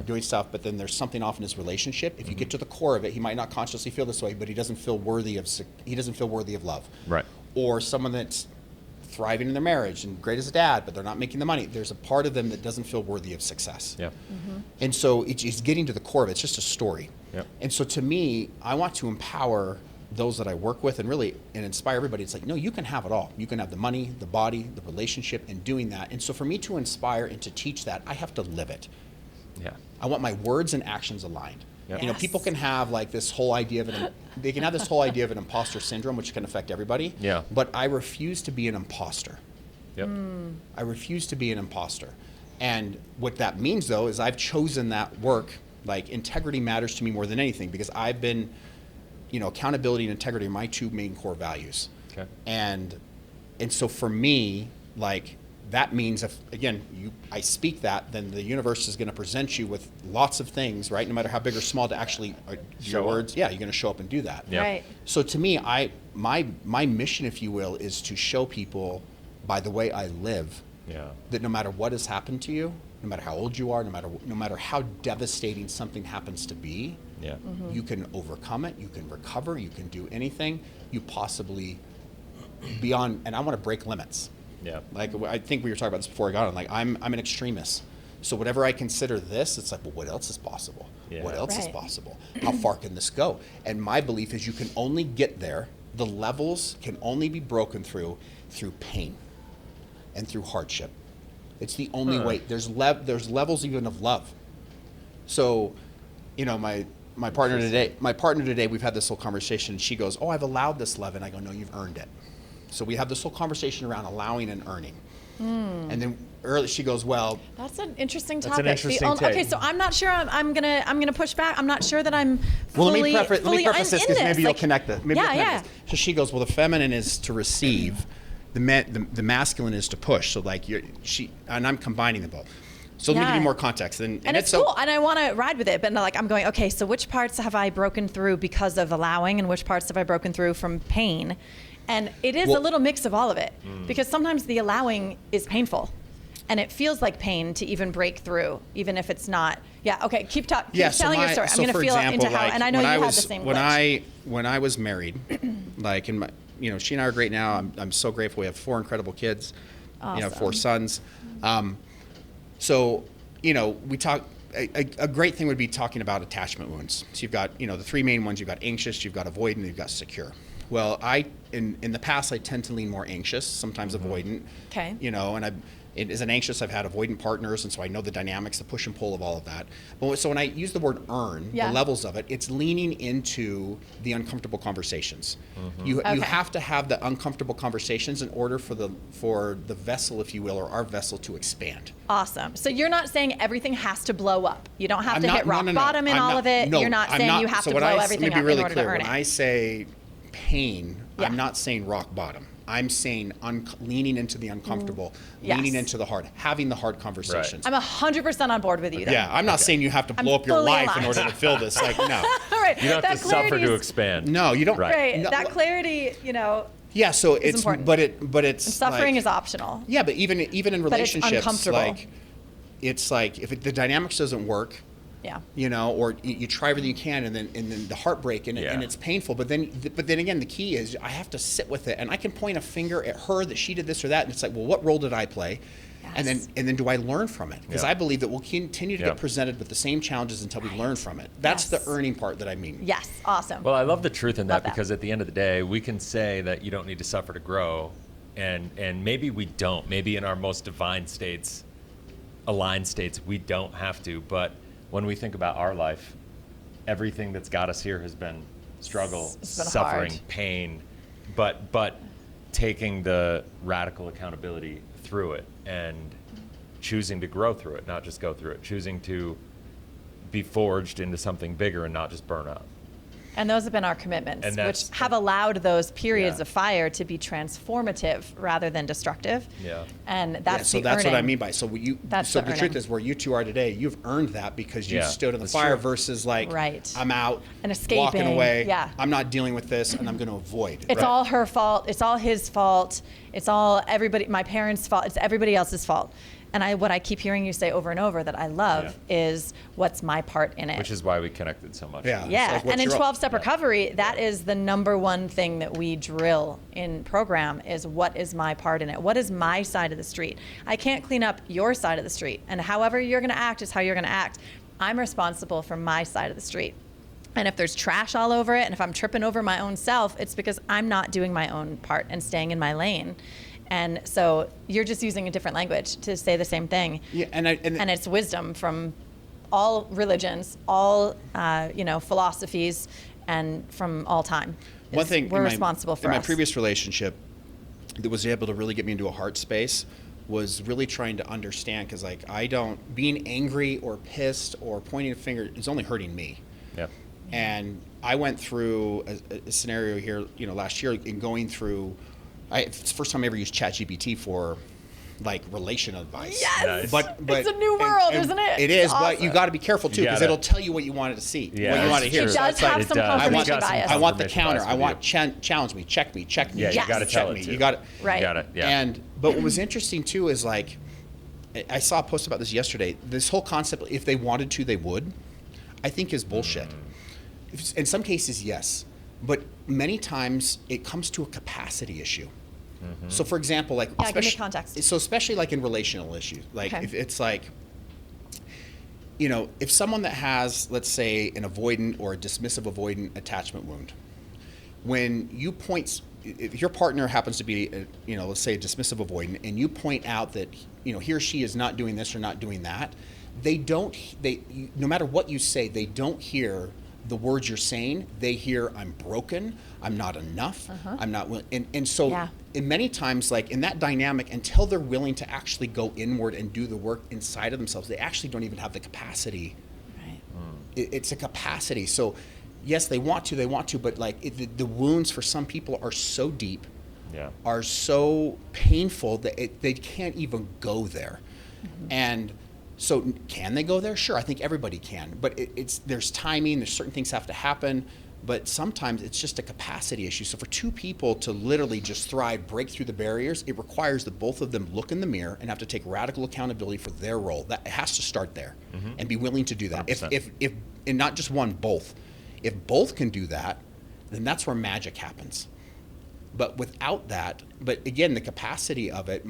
doing stuff, but then there's something off in his relationship. If you get to the core of it, he might not consciously feel this way, but he doesn't feel worthy of love. Right. Or someone that's thriving in their marriage and great as a dad, but they're not making the money. There's a part of them that doesn't feel worthy of success. Yeah. And so it's getting to the core of it. It's just a story. Yep. And so to me, I want to empower those that I work with and inspire everybody. It's like, no, you can have it all. You can have the money, the body, the relationship, and doing that. And so for me to inspire and to teach that, I have to live it. Yeah. I want my words and actions aligned. Yep. Yes. People can have like this whole idea of an imposter syndrome, which can affect everybody. Yeah. But I refuse to be an imposter. Yep. I refuse to be an imposter. And what that means, though, is I've chosen that work. Like, integrity matters to me more than anything, because I've been, accountability and integrity are my two main core values. Okay. And so for me, like, that means if, again, I speak that, then the universe is going to present you with lots of things, right? No matter how big or small, to actually your words. Yeah, you're going to show up and do that. Yeah. Right. So to me, my mission, if you will, is to show people by the way I live, that no matter what has happened to you, no matter how old you are, no matter how devastating something happens to be, you can overcome it, you can recover, you can do anything you possibly beyond. And I want to break limits. Yeah. Like, I think we were talking about this before I got on. Like, I'm an extremist. So whatever I consider this, it's like, well, what else is possible? Yeah. What else is Right. possible? How far can this go? And my belief is you can only get there. The levels can only be broken through pain and through hardship. It's the only way. There's levels even of love. So, you know, my partner today, we've had this whole conversation. She goes, "Oh, I've allowed this love," and I go, "No, you've earned it." So we have this whole conversation around allowing and earning. And then early she goes, "Well, That's an interesting That's topic. an interesting take. Okay, so I'm not sure. I'm gonna push back. I'm not sure that I'm well, fully. let me preface this because maybe you'll connect it. Maybe Yeah, you'll connect yeah. this. So she goes, "Well, the feminine is to receive, the masculine is to push." So like and I'm combining them both. So let me give you more context. And it's cool, and I want to ride with it, but like I'm going, okay, so which parts have I broken through because of allowing, and which parts have I broken through from pain? And it is a little mix of all of it, because sometimes the allowing is painful, and it feels like pain to even break through, even if it's not. Yeah, okay, keep telling your story. I'm going to feel into how, and I know you had the same glitch. When I was married, like in my, you know, she and I are great now. I'm so grateful. We have 4 incredible kids, you know, 4 sons. So, you know, we talk. A great thing would be talking about attachment wounds. So you've got, you know, the 3 main ones. You've got anxious, you've got avoidant, and you've got secure. Well, in the past, I tend to lean more anxious, sometimes avoidant. Okay. You know, and as an anxious, I've had avoidant partners, and so I know the dynamics, the push and pull of all of that. But so when I use the word earn, Yeah. the levels of it, it's leaning into the uncomfortable conversations. You have to have the uncomfortable conversations in order for the vessel, if you will, or our vessel to expand. Awesome. So you're not saying everything has to blow up. You don't have to hit rock no. bottom in I'm all not- of it. no, You're not I'm saying you have so to when blow I- everything let me up be really in order clear. to earn When it. I say pain, Yeah. I'm not saying rock bottom. I'm saying leaning into the uncomfortable, leaning Yes. into the hard, having the hard conversations. I'm 100% on board with you there. Yeah, I'm not saying you have to blow I'm up your fully life in aligned. order to fill this. Like, no. All right. You don't have to suffer to expand. No, you don't. Right. No, That clarity, you know, yeah, so it's important. but it's suffering like, is optional. Yeah, but even in But it's relationships, uncomfortable. like it's like if the dynamics doesn't work, Yeah. you know, or you try everything you can, and then the heartbreak, and it's painful. But then again, the key is I have to sit with it, and I can point a finger at her that she did this or that, and it's like, well, what role did I play? Yes. And then do I learn from it? Because I believe that we'll continue to Yeah. get presented with the same challenges until we learn from it. That's Yes. the earning part that I mean. Yes. Awesome. Well, I love the truth in Love that that. because at the end of the day, we can say that you don't need to suffer to grow, and maybe we don't. Maybe in our most divine states, aligned states, we don't have to. But when we think about our life, everything that's got us here has been struggle, It's been suffering, hard. pain, but taking the radical accountability through it and choosing to grow through it, not just go through it, choosing to be forged into something bigger and not just burn up. And those have been our commitments, And which that's- have allowed those periods Yeah. of fire to be transformative rather than destructive. Yeah. And Yeah, that's so the that's what I earning. mean by so That's so the the truth earning. is where you two are today, you've earned that because you Yeah, stood in the that's fire true. versus like Right. I'm out And walking escaping, away. yeah. I'm not dealing with this and I'm going to avoid. It's Right. all her fault. It's all his fault. It's all everybody, my parents' fault. It's everybody else's fault. And what I keep hearing you say over and over that I love is what's my part in it. Which is why we connected so much. Yeah. It's Yeah, like, what's and in your- 12-step recovery, that is the number one thing that we drill in program is what is my part in it? What is my side of the street? I can't clean up your side of the street, and however you're going to act is how you're going to act. I'm responsible for my side of the street. And if there's trash all over it, and if I'm tripping over my own self, it's because I'm not doing my own part and staying in my lane. And so you're just using a different language to say the same thing. Yeah, and It's wisdom from all religions, all philosophies, and from all time. one thing we're in responsible for in my us. previous relationship that was able to really get me into a heart space was really trying to understand because like being angry or pissed or pointing a finger is only hurting me. Yep. And I went through a scenario here, you know, last year in going through. It's the first time I ever used ChatGPT for like relation advice. Yes! Nice. But It's a new world, isn't it? It is, It's but you awesome. got to be careful too You because gotta- it'll tell you what you wanted to see, Yeah, what you want to that's hear. true. It So does it's like, have some it does. confirmation Got some bias. I want the confirmation counter. bias I with want you. challenge me, check me. Yeah, you Yes. got to check tell me. it too. You got it. Right. You got it. Yeah. But what was interesting too is like, I saw a post about this yesterday. This whole concept, if they wanted to, they would, I think is bullshit. In some cases, yes, but many times it comes to a capacity issue. So, for example, like Yeah, give me context. So, especially like in relational issues, like Okay. if it's like, if someone that has, let's say, an avoidant or a dismissive avoidant attachment wound, when you point, if your partner happens to be, let's say a dismissive avoidant, and you point out that, he or she is not doing this or not doing that, no matter what you say, they don't hear the words you're saying. They hear, I'm broken, I'm not enough, I'm not willing. And so in many times, like in that dynamic, until they're willing to actually go inward and do the work inside of themselves, they actually don't even have the capacity. Right. It's a capacity. So yes, they want to, but like the wounds for some people are so deep, are so painful that they can't even go there. And so can they go there? Sure, I think everybody can, but there's timing, there's certain things have to happen, but sometimes it's just a capacity issue. So for two people to literally just thrive, break through the barriers, it requires that both of them look in the mirror and have to take radical accountability for their role. That it has to start there and be willing to do that. 100%. If and not just one, both. If both can do that, then that's where magic happens. But without that, but again, the capacity of it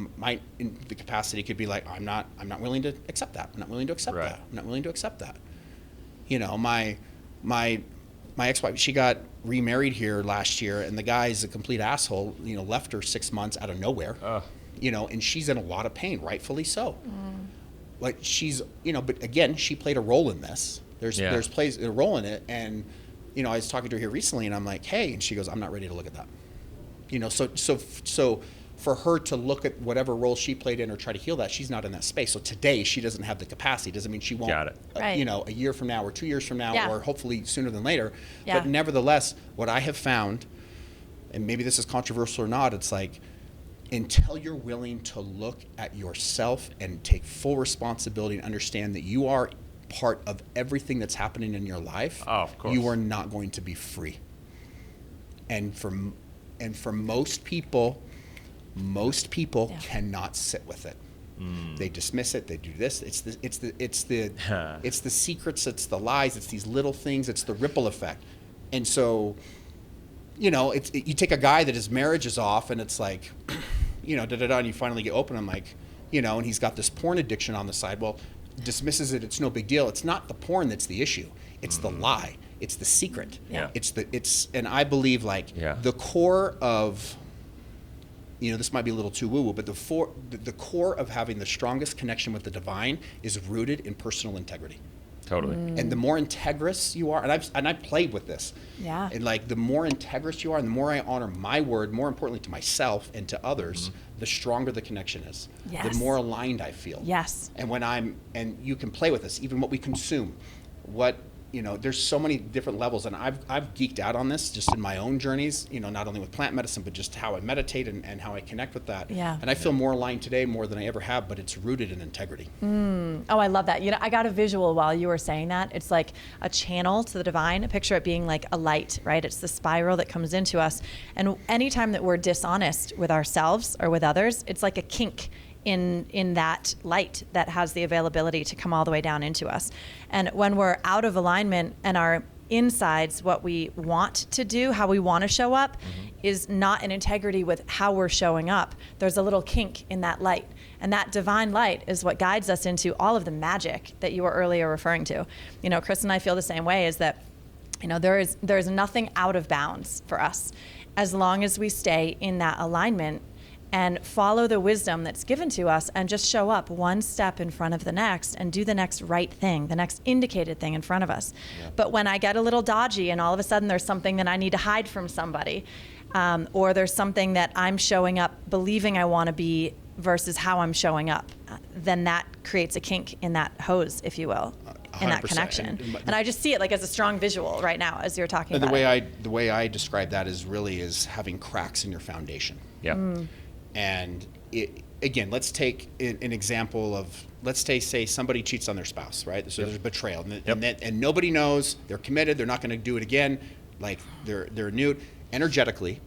the capacity could be like, I'm not willing to accept that. I'm not willing to accept that. I'm not willing to accept that. My ex-wife, she got remarried here last year, and the guy's a complete asshole, left her 6 months out of nowhere, and she's in a lot of pain, rightfully so. Like she's, but again, she played a role in this. There's plays a role in it. And, I was talking to her here recently, and I'm like, hey, and she goes, I'm not ready to look at that. So for her to look at whatever role she played in or try to heal that, she's not in that space. So today she doesn't have the capacity. Doesn't mean she won't, a year from now or 2 years from now, or hopefully sooner than later. But nevertheless, what I have found, and maybe this is controversial or not, it's like, until you're willing to look at yourself and take full responsibility and understand that you are part of everything that's happening in your life, of course, you are not going to be free. And for most people cannot sit with it. They dismiss it. They do this. It's the secrets. It's the lies. It's these little things. It's the ripple effect. And so, you take a guy that his marriage is off, and it's like, and you finally get open. I'm like, and he's got this porn addiction on the side. Well, dismisses it. It's no big deal. It's not the porn that's the issue. It's the lie. It's the secret. And I believe the core of, this might be a little too woo-woo, but the core of having the strongest connection with the divine is rooted in personal integrity. Totally. And the more integrous you are, and I played with this. Yeah. And the more integrous you are, and the more I honor my word, more importantly to myself and to others, the stronger the connection is. Yes. The more aligned I feel. Yes. And and you can play with this, even what we consume, there's so many different levels, and I've geeked out on this just in my own journeys, not only with plant medicine, but just how I meditate and how I connect with that. Yeah. And I feel more aligned today more than I ever have, but it's rooted in integrity. Oh, I love that. I got a visual while you were saying that. It's like a channel to the divine. I picture it being like a light, right? It's the spiral that comes into us. And anytime that we're dishonest with ourselves or with others, it's like a kink in that light that has the availability to come all the way down into us. And when we're out of alignment and our insides, what we want to do, how we want to show up, is not in integrity with how we're showing up, there's a little kink in that light. And that divine light is what guides us into all of the magic that you were earlier referring to. Chris and I feel the same way, is that there is nothing out of bounds for us as long as we stay in that alignment and follow the wisdom that's given to us and just show up one step in front of the next and do the next right thing, the next indicated thing in front of us. Yeah. But when I get a little dodgy and all of a sudden there's something that I need to hide from somebody, or there's something that I'm showing up believing I want to be versus how I'm showing up, then that creates a kink in that hose, if you will, in that connection. And I just see it like as a strong visual right now as you're talking about the way I describe that is having cracks in your foundation. Yeah. And again, let's take an example of, say somebody cheats on their spouse, right? So there's betrayal, and nobody knows, they're committed, they're not going to do it again, like they're nude. Energetically,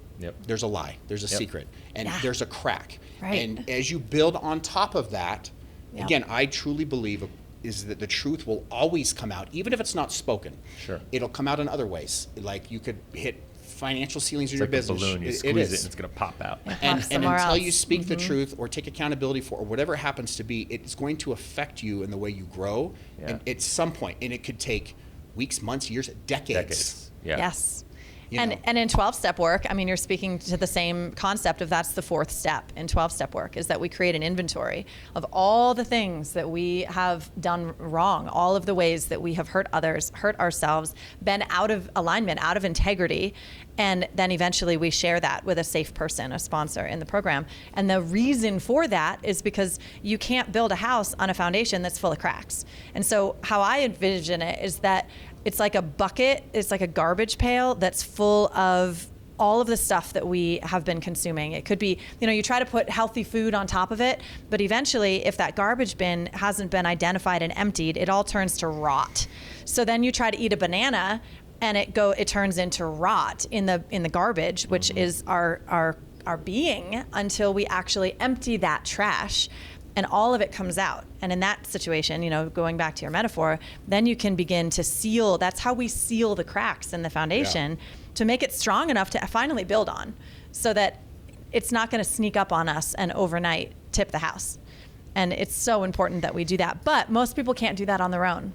there's a lie, there's a secret, and there's a crack. Right. And as you build on top of that, again, I truly believe is that the truth will always come out, even if it's not spoken. Sure. It'll come out in other ways. Like you could hit financial ceilings in It's your like business. a balloon. You squeeze it and it's going to pop out. And somewhere until else. you speak the truth or take accountability for, or whatever it happens to be, it's going to affect you in the way you grow. Yeah. And at some point, and it could take weeks, months, years, decades. Yeah. Yes. You And know. and in 12-step work, I mean, you're speaking to the same concept of that's the fourth step in 12-step work, is that we create an inventory of all the things that we have done wrong, all of the ways that we have hurt others, hurt ourselves, been out of alignment, out of integrity. And then eventually we share that with a safe person, a sponsor in the program. And the reason for that is because you can't build a house on a foundation that's full of cracks. And so how I envision it is that it's like a bucket, it's like a garbage pail that's full of all of the stuff that we have been consuming. It could be, you try to put healthy food on top of it, but eventually if that garbage bin hasn't been identified and emptied, it all turns to rot. So then you try to eat a banana and it turns into rot in the garbage, which is our being, until we actually empty that trash. And all of it comes out. And in that situation, going back to your metaphor, then you can begin to seal. That's how we seal the cracks in the foundation to make it strong enough to finally build on, so that it's not going to sneak up on us and overnight tip the house. And it's so important that we do that. But most people can't do that on their own,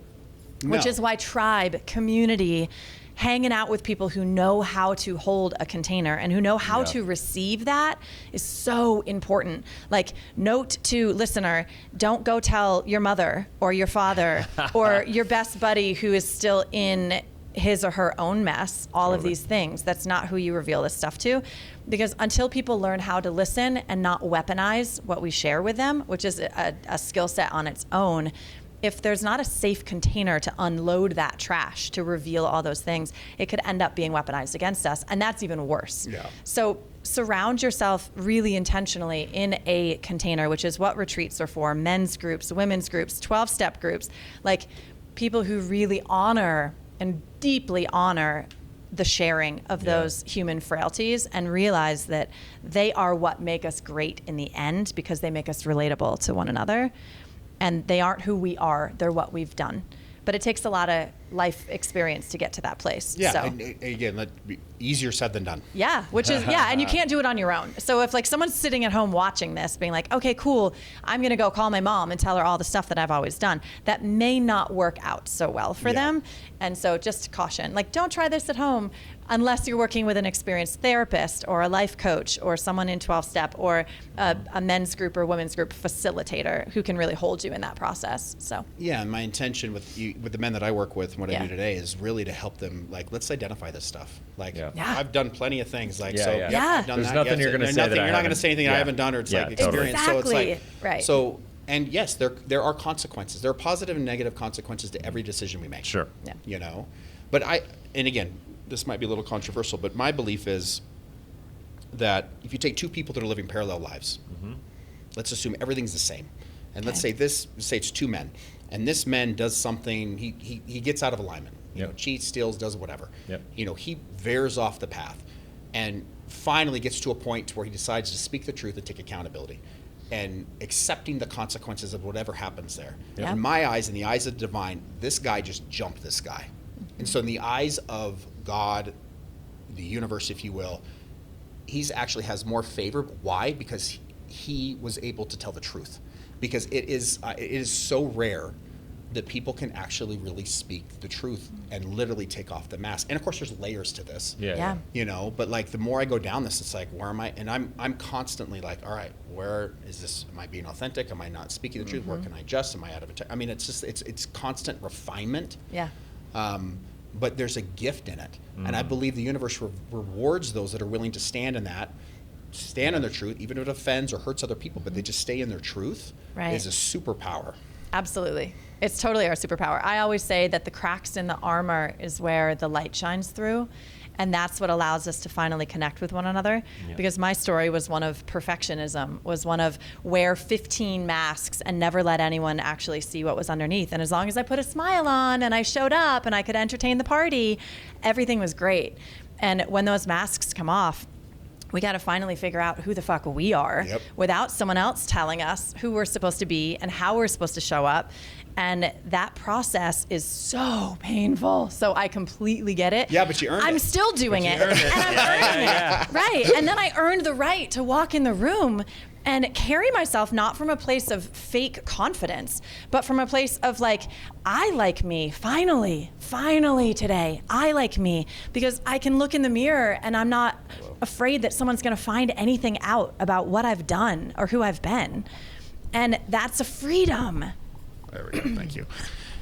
which is why tribe, community, hanging out with people who know how to hold a container and who know how to receive that is so important. Like, note to listener, don't go tell your mother or your father or your best buddy who is still in his or her own mess, all of these things. That's not who you reveal this stuff to. Because until people learn how to listen and not weaponize what we share with them, which is a skill set on its own, if there's not a safe container to unload that trash, to reveal all those things, it could end up being weaponized against us. And that's even worse. Yeah. So surround yourself really intentionally in a container, which is what retreats are for: men's groups, women's groups, 12-step groups, like people who really honor and deeply honor the sharing of those human frailties, and realize that they are what make us great in the end, because they make us relatable to one another. And they aren't who we are, they're what we've done. But it takes a lot of life experience to get to that place. Yeah, So. and again, that'd be easier said than done. Yeah, which is, and you can't do it on your own. So if someone's sitting at home watching this being like, okay, cool, I'm gonna go call my mom and tell her all the stuff that I've always done, that may not work out so well for them. And so just caution, don't try this at home unless you're working with an experienced therapist or a life coach or someone in 12-step or a men's group or women's group facilitator who can really hold you in that process. So. Yeah, and my intention with the men that I work with, and what I do today, is really to help them, let's identify this stuff. I've done plenty of things, I've done There's that. nothing you're going to say that you're not going to say anything I haven't done, or it's experience. Exactly. So it's right. So, and yes, there are consequences. There are positive and negative consequences to every decision we make. Sure. Yeah. But and again, this might be a little controversial, but my belief is that if you take two people that are living parallel lives, let's assume everything's the same, and let's say it's two men, and this man does something, he gets out of alignment, cheats, steals, does whatever, he veers off the path, and finally gets to a point where he decides to speak the truth and take accountability, and accepting the consequences of whatever happens there. In my eyes, in the eyes of the divine, this guy just jumped this guy. And so in the eyes of God, the universe, if you will, he's actually has more favor. Why? Because he was able to tell the truth. Because it is so rare that people can actually really speak the truth and literally take off the mask. And of course, there's layers to this. Yeah. But the more I go down this, it's where am I? And I'm constantly all right, where is this? Am I being authentic? Am I not speaking the truth? Where can I adjust? Am I out of it? I mean, it's just it's constant refinement. Yeah. But there's a gift in it, and I believe the universe rewards those that are willing to stand in that, stand in their truth, even if it offends or hurts other people. But they just stay in their truth. Right. Is a superpower. Absolutely. It's totally our superpower. I always say that the cracks in the armor is where the light shines through. And that's what allows us to finally connect with one another. Yeah. Because my story was one of perfectionism, was one of wear 15 masks and never let anyone actually see what was underneath. And as long as I put a smile on and I showed up and I could entertain the party, everything was great. And when those masks come off, we got to finally figure out who the fuck we are without someone else telling us who we're supposed to be and how we're supposed to show up. And that process is so painful. So I completely get it. Yeah, but you earned it. I'm still doing it. And I'm earning it. Right. And then I earned the right to walk in the room and carry myself not from a place of fake confidence, but from a place of like, I like me, finally today, I like me, because I can look in the mirror and I'm not afraid that someone's gonna find anything out about what I've done or who I've been. And that's a freedom. There we go, thank you.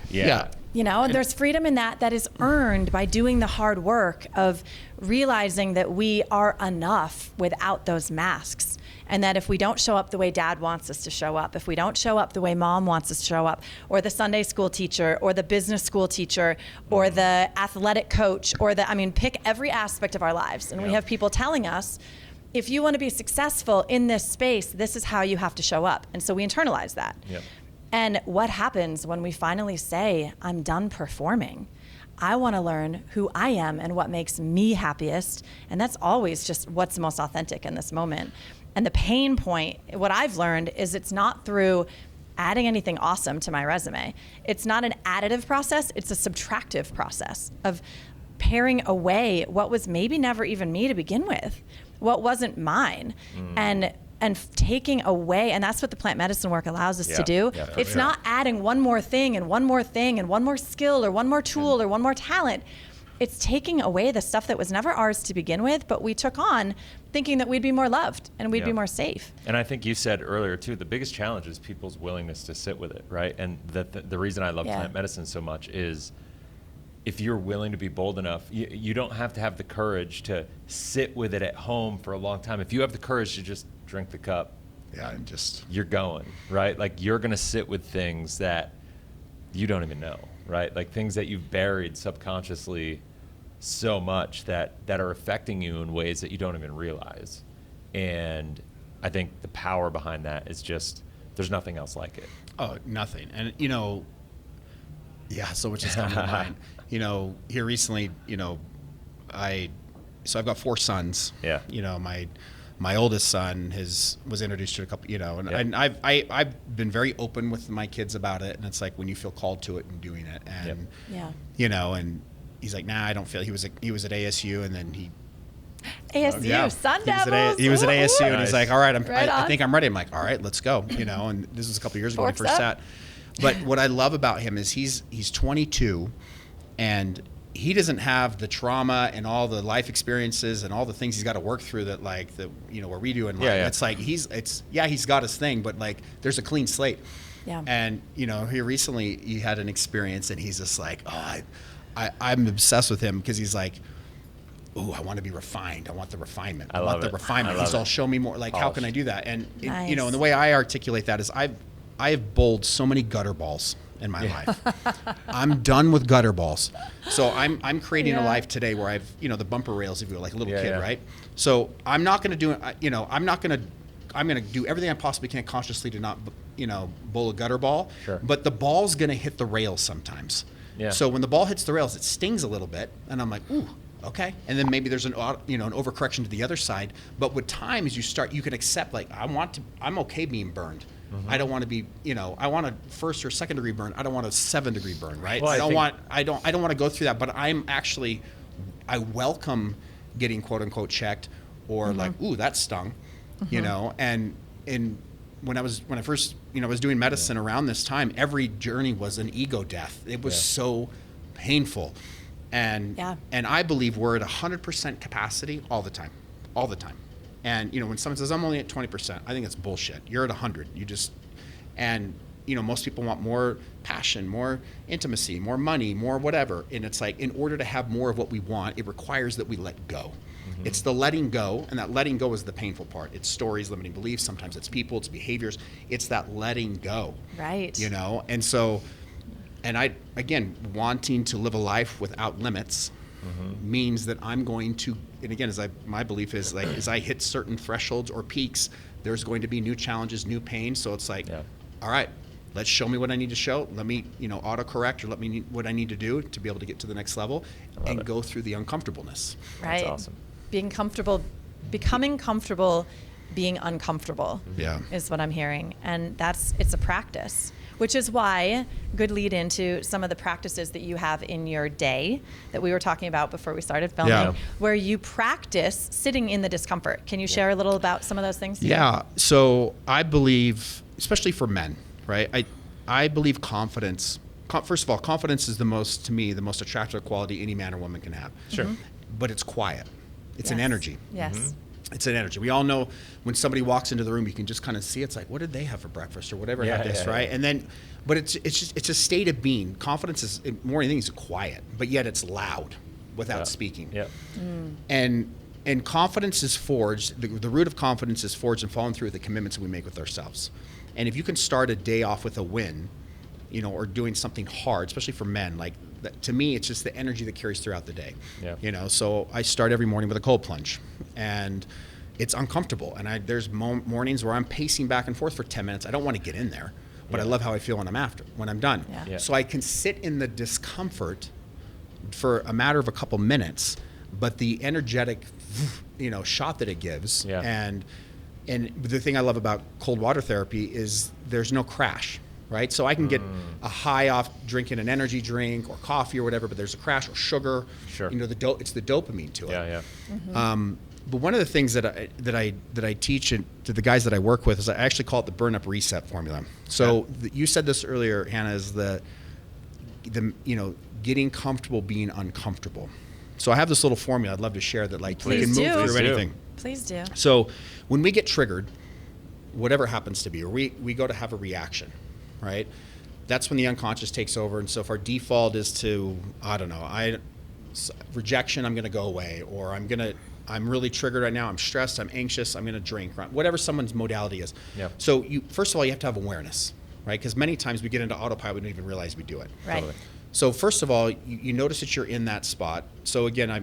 Yeah. You know, and there's freedom in that is earned by doing the hard work of realizing that we are enough without those masks. And that if we don't show up the way dad wants us to show up, if we don't show up the way mom wants us to show up, or the Sunday school teacher, or the business school teacher, or the athletic coach, or pick every aspect of our lives. And we have people telling us, if you want to be successful in this space, this is how you have to show up. And so we internalize that. Yep. And what happens when we finally say, I'm done performing? I want to learn who I am and what makes me happiest. And that's always just what's most authentic in this moment. And the pain point, what I've learned is it's not through adding anything awesome to my resume. It's not an additive process, it's a subtractive process of paring away what was maybe never even me to begin with, what wasn't mine. And taking away, and that's what the plant medicine work allows us to do. Yeah, it's not adding one more thing and one more thing and one more skill or one more tool or one more talent. It's taking away the stuff that was never ours to begin with, but we took on thinking that we'd be more loved and we'd be more safe. And I think you said earlier too, the biggest challenge is people's willingness to sit with it, right? And the reason I love plant medicine so much is if you're willing to be bold enough, you don't have to have the courage to sit with it at home for a long time. If you have the courage to just drink the cup, you're going, right? Like you're gonna sit with things that you don't even know, right? Like things that you've buried subconsciously so much that are affecting you in ways that you don't even realize. And I think the power behind that is just, there's nothing else like it. Oh, nothing. And so much has come to mind. Here recently, I've got 4 sons. Yeah. My oldest son was introduced to a couple, and I've been very open with my kids about it. And it's like when you feel called to it and doing it, and and he's like, nah, I don't feel. He was at ASU, and then he ASU, Sun Devils. He was at ASU, and Nice. he's like, all right, I on. think I'm ready. I'm like, all right, let's go. And this was a couple years ago when I first sat. But what I love about him is he's 22, and he doesn't have the trauma and all the life experiences and all the things he's got to work through that where we do in life. Yeah. It's like he's got his thing, but like there's a clean slate. Yeah. And here recently he had an experience, and he's just like, I'm obsessed with him because he's like, ooh, I want to be refined. I want the refinement. I want the refinement. He's all, show me more. Like, how can I do that? And Nice. and the way I articulate that is I have bowled so many gutter balls in my life. I'm done with gutter balls. So I'm creating a life today where I've, the bumper rails, if you will, like a little kid, right? So I'm not going to do it. I'm going to do everything I possibly can consciously to not, bowl a gutter ball. Sure. But the ball's going to hit the rails sometimes. Yeah. So when the ball hits the rails, it stings a little bit, and I'm like, ooh, okay. And then maybe there's an overcorrection to the other side. But with time, as you can accept, like, I'm okay being burned. Mm-hmm. I don't want to be, I want a 1st or 2nd degree burn. I don't want a 7th-degree burn, right? Well, I don't want to go through that. But I welcome getting quote unquote checked, or like, ooh, that stung, And when I first was doing medicine around this time, every journey was an ego death. It was so painful, and I believe we're at 100% capacity all the time. And when someone says I'm only at 20%, I think it's bullshit. You're at 100. Most people want more passion, more intimacy, more money, more whatever. And it's like, in order to have more of what we want, it requires that we let go. Mm-hmm. It's the letting go, and that letting go is the painful part. It's stories, limiting beliefs. Sometimes it's people, it's behaviors. It's that letting go. Right. And so, and wanting to live a life without limits means that I'm going to, and again, my belief is like, as I hit certain thresholds or peaks, there's going to be new challenges, new pain. So it's like, all right, let's show me what I need to show. Let me, autocorrect, or let me what I need to do to be able to get to the next level and go through the uncomfortableness. Right. That's awesome. Being comfortable becoming comfortable being uncomfortable is what I'm hearing. And it's a practice, which is why good lead into some of the practices that you have in your day that we were talking about before we started filming, where you practice sitting in the discomfort. Can you share a little about some of those things? Yeah. So I believe, especially for men, right? I believe confidence. First of all, confidence is the most attractive quality any man or woman can have. Sure. But it's quiet. It's an energy. Yes. It's an energy. We all know when somebody walks into the room, you can just kind of see it's like, what did they have for breakfast or whatever had this, right? And then, but it's a state of being. Confidence is more than anything, it's quiet, but yet it's loud without speaking. Yeah. And confidence is forged. The root of confidence is forged and following through with the commitments that we make with ourselves. And if you can start a day off with a win, or doing something hard, especially for men, like to me, it's just the energy that carries throughout the day. Yeah. So I start every morning with a cold plunge, and it's uncomfortable. And there's mornings where I'm pacing back and forth for 10 minutes. I don't want to get in there, but I love how I feel when I'm done. Yeah. So I can sit in the discomfort for a matter of a couple minutes, but the energetic, shot that it gives. Yeah. And the thing I love about cold water therapy is there's no crash. Right, so I can get a high off drinking an energy drink or coffee or whatever, but there's a crash or sugar. Sure. It's the dopamine to it. Yeah. But one of the things that I teach to the guys that I work with is I actually call it the burn up reset formula. So you said this earlier, Hannah, is the getting comfortable being uncomfortable. So I have this little formula I'd love to share that we can move through anything. Please do. So when we get triggered, whatever it happens to be, or we go to have a reaction. Right, that's when the unconscious takes over. And so if our default is to, rejection, I'm going to go away, or I'm really triggered right now. I'm stressed. I'm anxious. I'm going to drink. Right? Whatever someone's modality is. Yeah. So first of all, you have to have awareness, right? Because many times we get into autopilot, we don't even realize we do it. Right. Totally. So first of all, you notice that you're in that spot. So again, I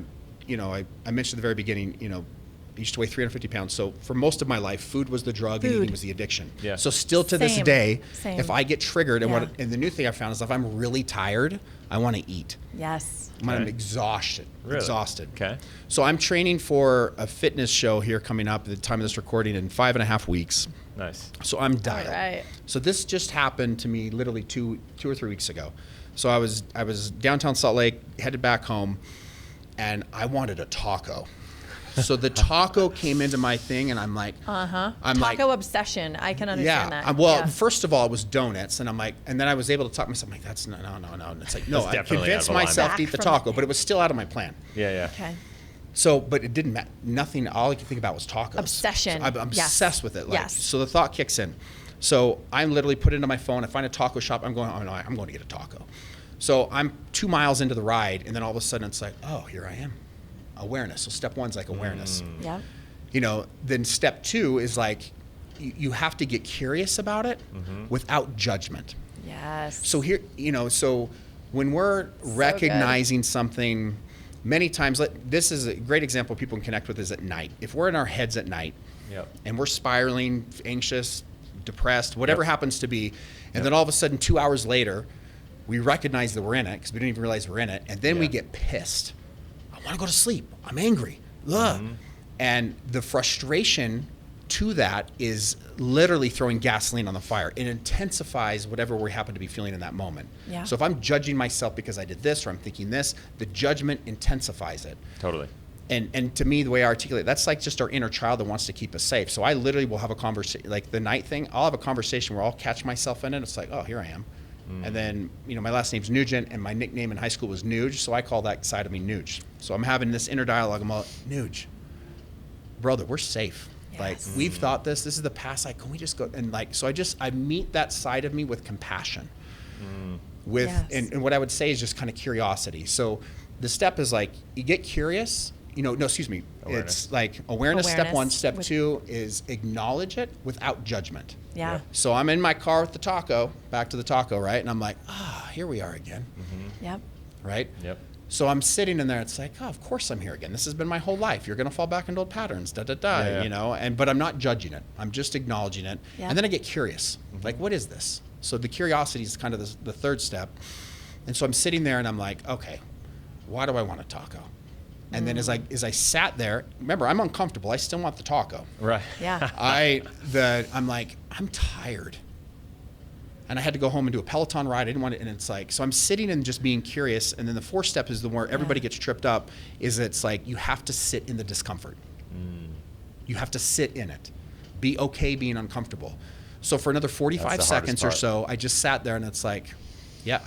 mentioned at the very beginning, I used to weigh 350 pounds. So for most of my life, food was the drug and eating was the addiction. Yeah. So still to this day, if I get triggered, and the new thing I found is if I'm really tired, I want to eat. Yes. I'm exhausted. Really? Exhausted. Okay. So I'm training for a fitness show here coming up at the time of this recording in 5.5 weeks. Nice. So I'm dialed. All right. So this just happened to me literally two or 3 weeks ago. So I was downtown Salt Lake, headed back home, and I wanted a taco. So the taco came into my thing, and I'm like, taco obsession. I can understand that. First of all, it was donuts, and I'm like, and then I was able to talk myself. I'm like, that's no. And it's like, no, I convinced myself to eat the taco, but it was still out of my plan. Yeah. Okay. So, but it didn't matter. Nothing. All I could think about was tacos. Obsession. So I'm obsessed with it. Yes. So the thought kicks in. So I'm literally put into my phone. I find a taco shop. I'm going. Oh no, I'm going to get a taco. So I'm 2 miles into the ride, and then all of a sudden it's like, oh, here I am. Awareness. So step one's like awareness. Yeah. Then step two is like you have to get curious about it without judgment. Yes. So here, so when we're recognizing something, many times, this is a great example people can connect with is at night. If we're in our heads at night and we're spiraling, anxious, depressed, whatever happens to be, and then all of a sudden 2 hours later, we recognize that we're in it because we didn't even realize we're in it, and then we get pissed. I want to go to sleep. I'm angry. And the frustration to that is literally throwing gasoline on the fire. It intensifies whatever we happen to be feeling in that moment. Yeah. So if I'm judging myself because I did this or I'm thinking this, the judgment intensifies it. Totally. And to me, the way I articulate, that's like just our inner child that wants to keep us safe. So I literally will have a conversation, like the night thing, I'll have a conversation where I'll catch myself in it. It's like, oh, here I am. And then, my last name's Nugent, and my nickname in high school was Nuge, so I call that side of me Nuge. So I'm having this inner dialogue. I'm like, Nuge, brother, we're safe. Yes. Like, we've thought this is the past. Like, can we just go? And so I meet that side of me with compassion. And what I would say is just kind of curiosity. So the step is like, you get curious. Awareness. It's like awareness, step one. Step two is acknowledge it without judgment. Yeah. So I'm in my car with the taco, back to the taco, right? And I'm like, here we are again. Yep. Right? Yep. So I'm sitting in there. It's like, of course I'm here again. This has been my whole life. You're going to fall back into old patterns, but I'm not judging it. I'm just acknowledging it. Yeah. And then I get curious. Like, what is this? So the curiosity is kind of the third step. And so I'm sitting there and I'm like, okay, why do I want a taco? And then as I sat there, remember, I'm uncomfortable. I still want the taco. Right. Yeah. I'm like, I'm tired. And I had to go home and do a Peloton ride. I didn't want to, and it's like, so I'm sitting and just being curious. And then the fourth step is the where everybody gets tripped up, is it's like, you have to sit in the discomfort. You have to sit in it. Be okay being uncomfortable. So for another 45 seconds or so, I just sat there, and it's like, yeah,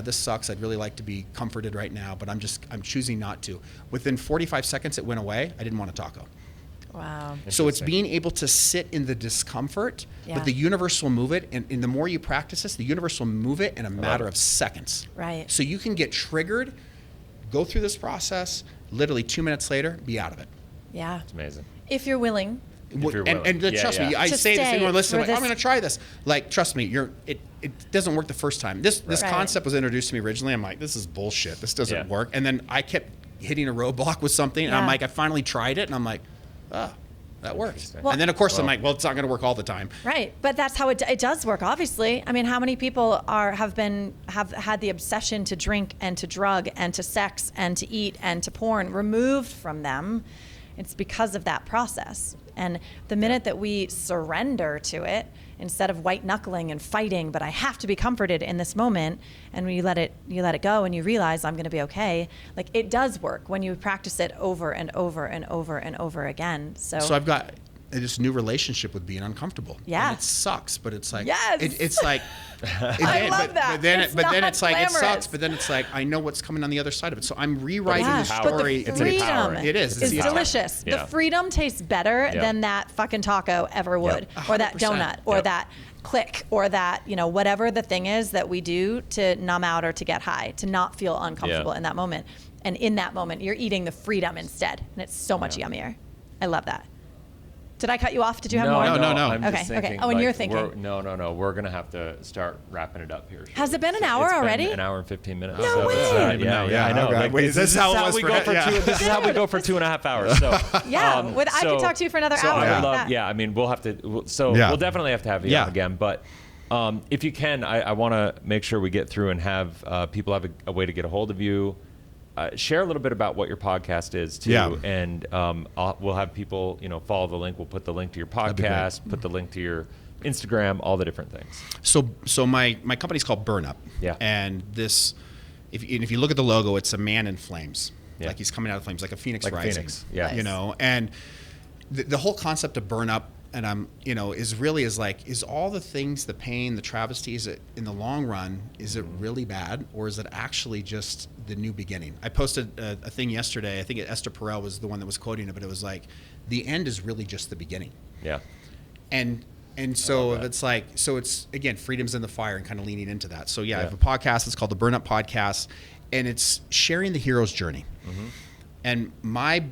this sucks. I'd really like to be comforted right now, but I'm choosing not to. Within 45 seconds, it went away. I didn't want a taco. Wow. So it's being able to sit in the discomfort, but the universe will move it. And the more you practice this, the universe will move it in a matter of seconds. Right. So you can get triggered, go through this process, literally 2 minutes later, be out of it. Yeah. It's amazing. If you're willing. And trust me, I say this to anyone listening, like, I'm going to try this. Like, trust me, it doesn't work the first time. This concept was introduced to me originally. I'm like, this is bullshit. This doesn't work. And then I kept hitting a roadblock with something, and I'm like, I finally tried it, and I'm like, that works. Well, and then of course I'm like, well, it's not going to work all the time. Right, but that's how it does work. Obviously, I mean, how many people have had the obsession to drink and to drug and to sex and to eat and to porn removed from them? It's because of that process. And the minute that we surrender to it, instead of white knuckling and fighting, but I have to be comforted in this moment, and when you let it go and you realize I'm going to be okay, like, it does work when you practice it over and over and over and over again. So I've got this new relationship with being uncomfortable. Yeah. And it sucks, but it's like, yes. It's like, I love that. But then it's like, glamorous. it sucks, but then it's like, I know what's coming on the other side of it. So I'm rewriting the But story. the freedom It is. It's delicious. Yeah. The freedom tastes better than that fucking taco ever would, or that 100%. donut, or that click, or that, whatever the thing is that we do to numb out or to get high, to not feel uncomfortable in that moment. And in that moment, you're eating the freedom instead, and it's so much yummier. I love that. Did I cut you off? Did you have more? No. I'm Okay, just thinking, okay. Oh, and you're thinking. No. We're going to have to start wrapping it up here. Has it been an hour already? It's been an hour and 15 minutes. No way. I know. Okay. Like, Wait, this is how we go for this is how we go for 2.5 hours. So I could talk to you for another hour. I would love. I mean, we'll have to. We'll definitely have to have you on again. But if you can, I want to make sure we get through and have people have a way to get a hold of you. Share a little bit about what your podcast is too, and we'll have people, follow the link. We'll put the link to your podcast, put the link to your Instagram, all the different things. So my company's called Burn Up. Yeah. And this, if you look at the logo, it's a man in flames. Yeah. Like he's coming out of flames, like a phoenix rising. Phoenix. Yeah. Nice. And the whole concept of Burn Up, and is all the things, the pain, the travesty, is it in the long run, is it really bad, or is it actually just the new beginning? I posted a thing yesterday. I think Esther Perel was the one that was quoting it, but it was like, the end is really just the beginning. Yeah. And so if it's like, so it's, again, freedom's in the fire, and kind of leaning into that. So I have a podcast. It's called the Burn Up Podcast, and it's sharing the hero's journey. Mm-hmm. And my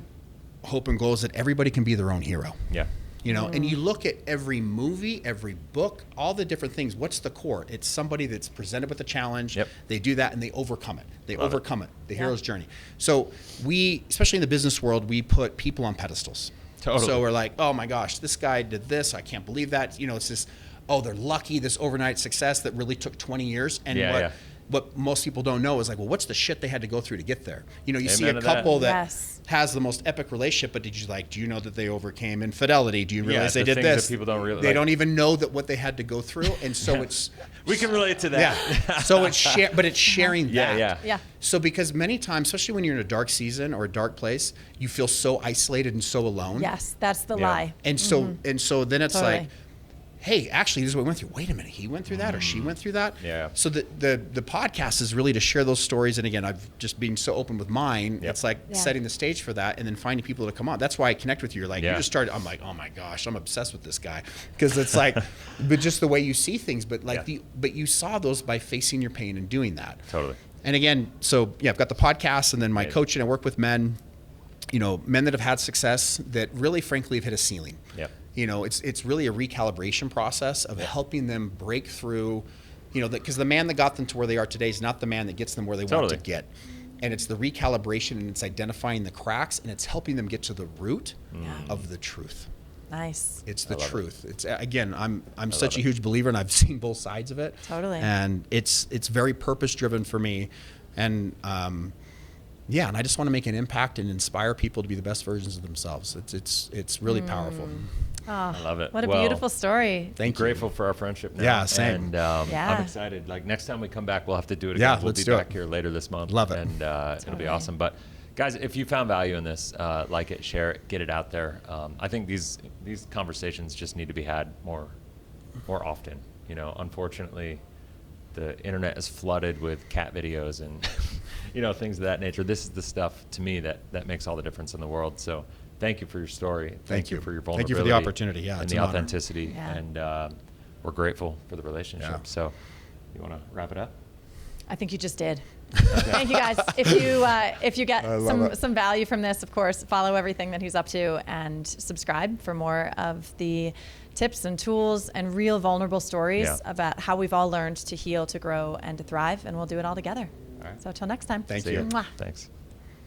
hope and goal is that everybody can be their own hero. Yeah. And you look at every movie, every book, all the different things. What's the core? It's somebody that's presented with a challenge. Yep. They do that and they overcome it. The hero's journey. So we, especially in the business world, we put people on pedestals. Totally. So we're like, oh my gosh, this guy did this. I can't believe that. It's this, they're lucky, this overnight success that really took 20 years. And what most people don't know is like, well, what's the shit they had to go through to get there? You see a couple that has the most epic relationship, but do you know that they overcame infidelity? Do you realize they did this? That people don't realize. They don't even know that what they had to go through, and so it's. We can relate to that. Yeah. So it's sharing that. Yeah. So because many times, especially when you're in a dark season or a dark place, you feel so isolated and so alone. Yes, that's the lie. And so then it's Totally. like, hey, actually, this is what we went through. Wait a minute, he went through that, or she went through that. Yeah. So the podcast is really to share those stories. And again, I've just been so open with mine. Yep. It's like setting the stage for that, and then finding people to come on. That's why I connect with you. You're like, you just started. I'm like, oh my gosh, I'm obsessed with this guy, because it's like, but just the way you see things. But like but you saw those by facing your pain and doing that. Totally. And again, I've got the podcast, and then my coaching. I work with men, men that have had success that really, frankly, have hit a ceiling. Yep. It's really a recalibration process of helping them break through, because the man that got them to where they are today is not the man that gets them where they want to get. And it's the recalibration, and it's identifying the cracks, and it's helping them get to the root of the truth. Nice. It's the truth. It's again, I'm such a huge believer, and I've seen both sides of it. Totally. And it's very purpose driven for me, and yeah, and I just want to make an impact and inspire people to be the best versions of themselves. It's really powerful. Oh, I love it. What a Well, beautiful story. Thank you. Grateful for our friendship now. Yeah, same. And Yeah. I'm excited. Like next time we come back, we'll have to do it again. Yeah, we'll let's be do back it. here later this month. Love it. And it'll be Totally. awesome. But guys, if you found value in this, like it, share it, get it out there. I think these conversations just need to be had more often. You know, unfortunately, the internet is flooded with cat videos and things of that nature. This is the stuff to me that makes all the difference in the world. So thank you for your story. Thank you for your Thank vulnerability. you for the opportunity. Yeah, and it's the an honor. authenticity. Yeah. And we're grateful for the relationship. Yeah. So you want to wrap it up? I think you just did. Thank you guys. If you get love some value from this, of course, follow everything that he's up to and subscribe for more of the tips and tools and real vulnerable stories about how we've all learned to heal, to grow, and to thrive. And we'll do it all together. All right. So till next time. Thank See you. ya. Mwah. Thanks.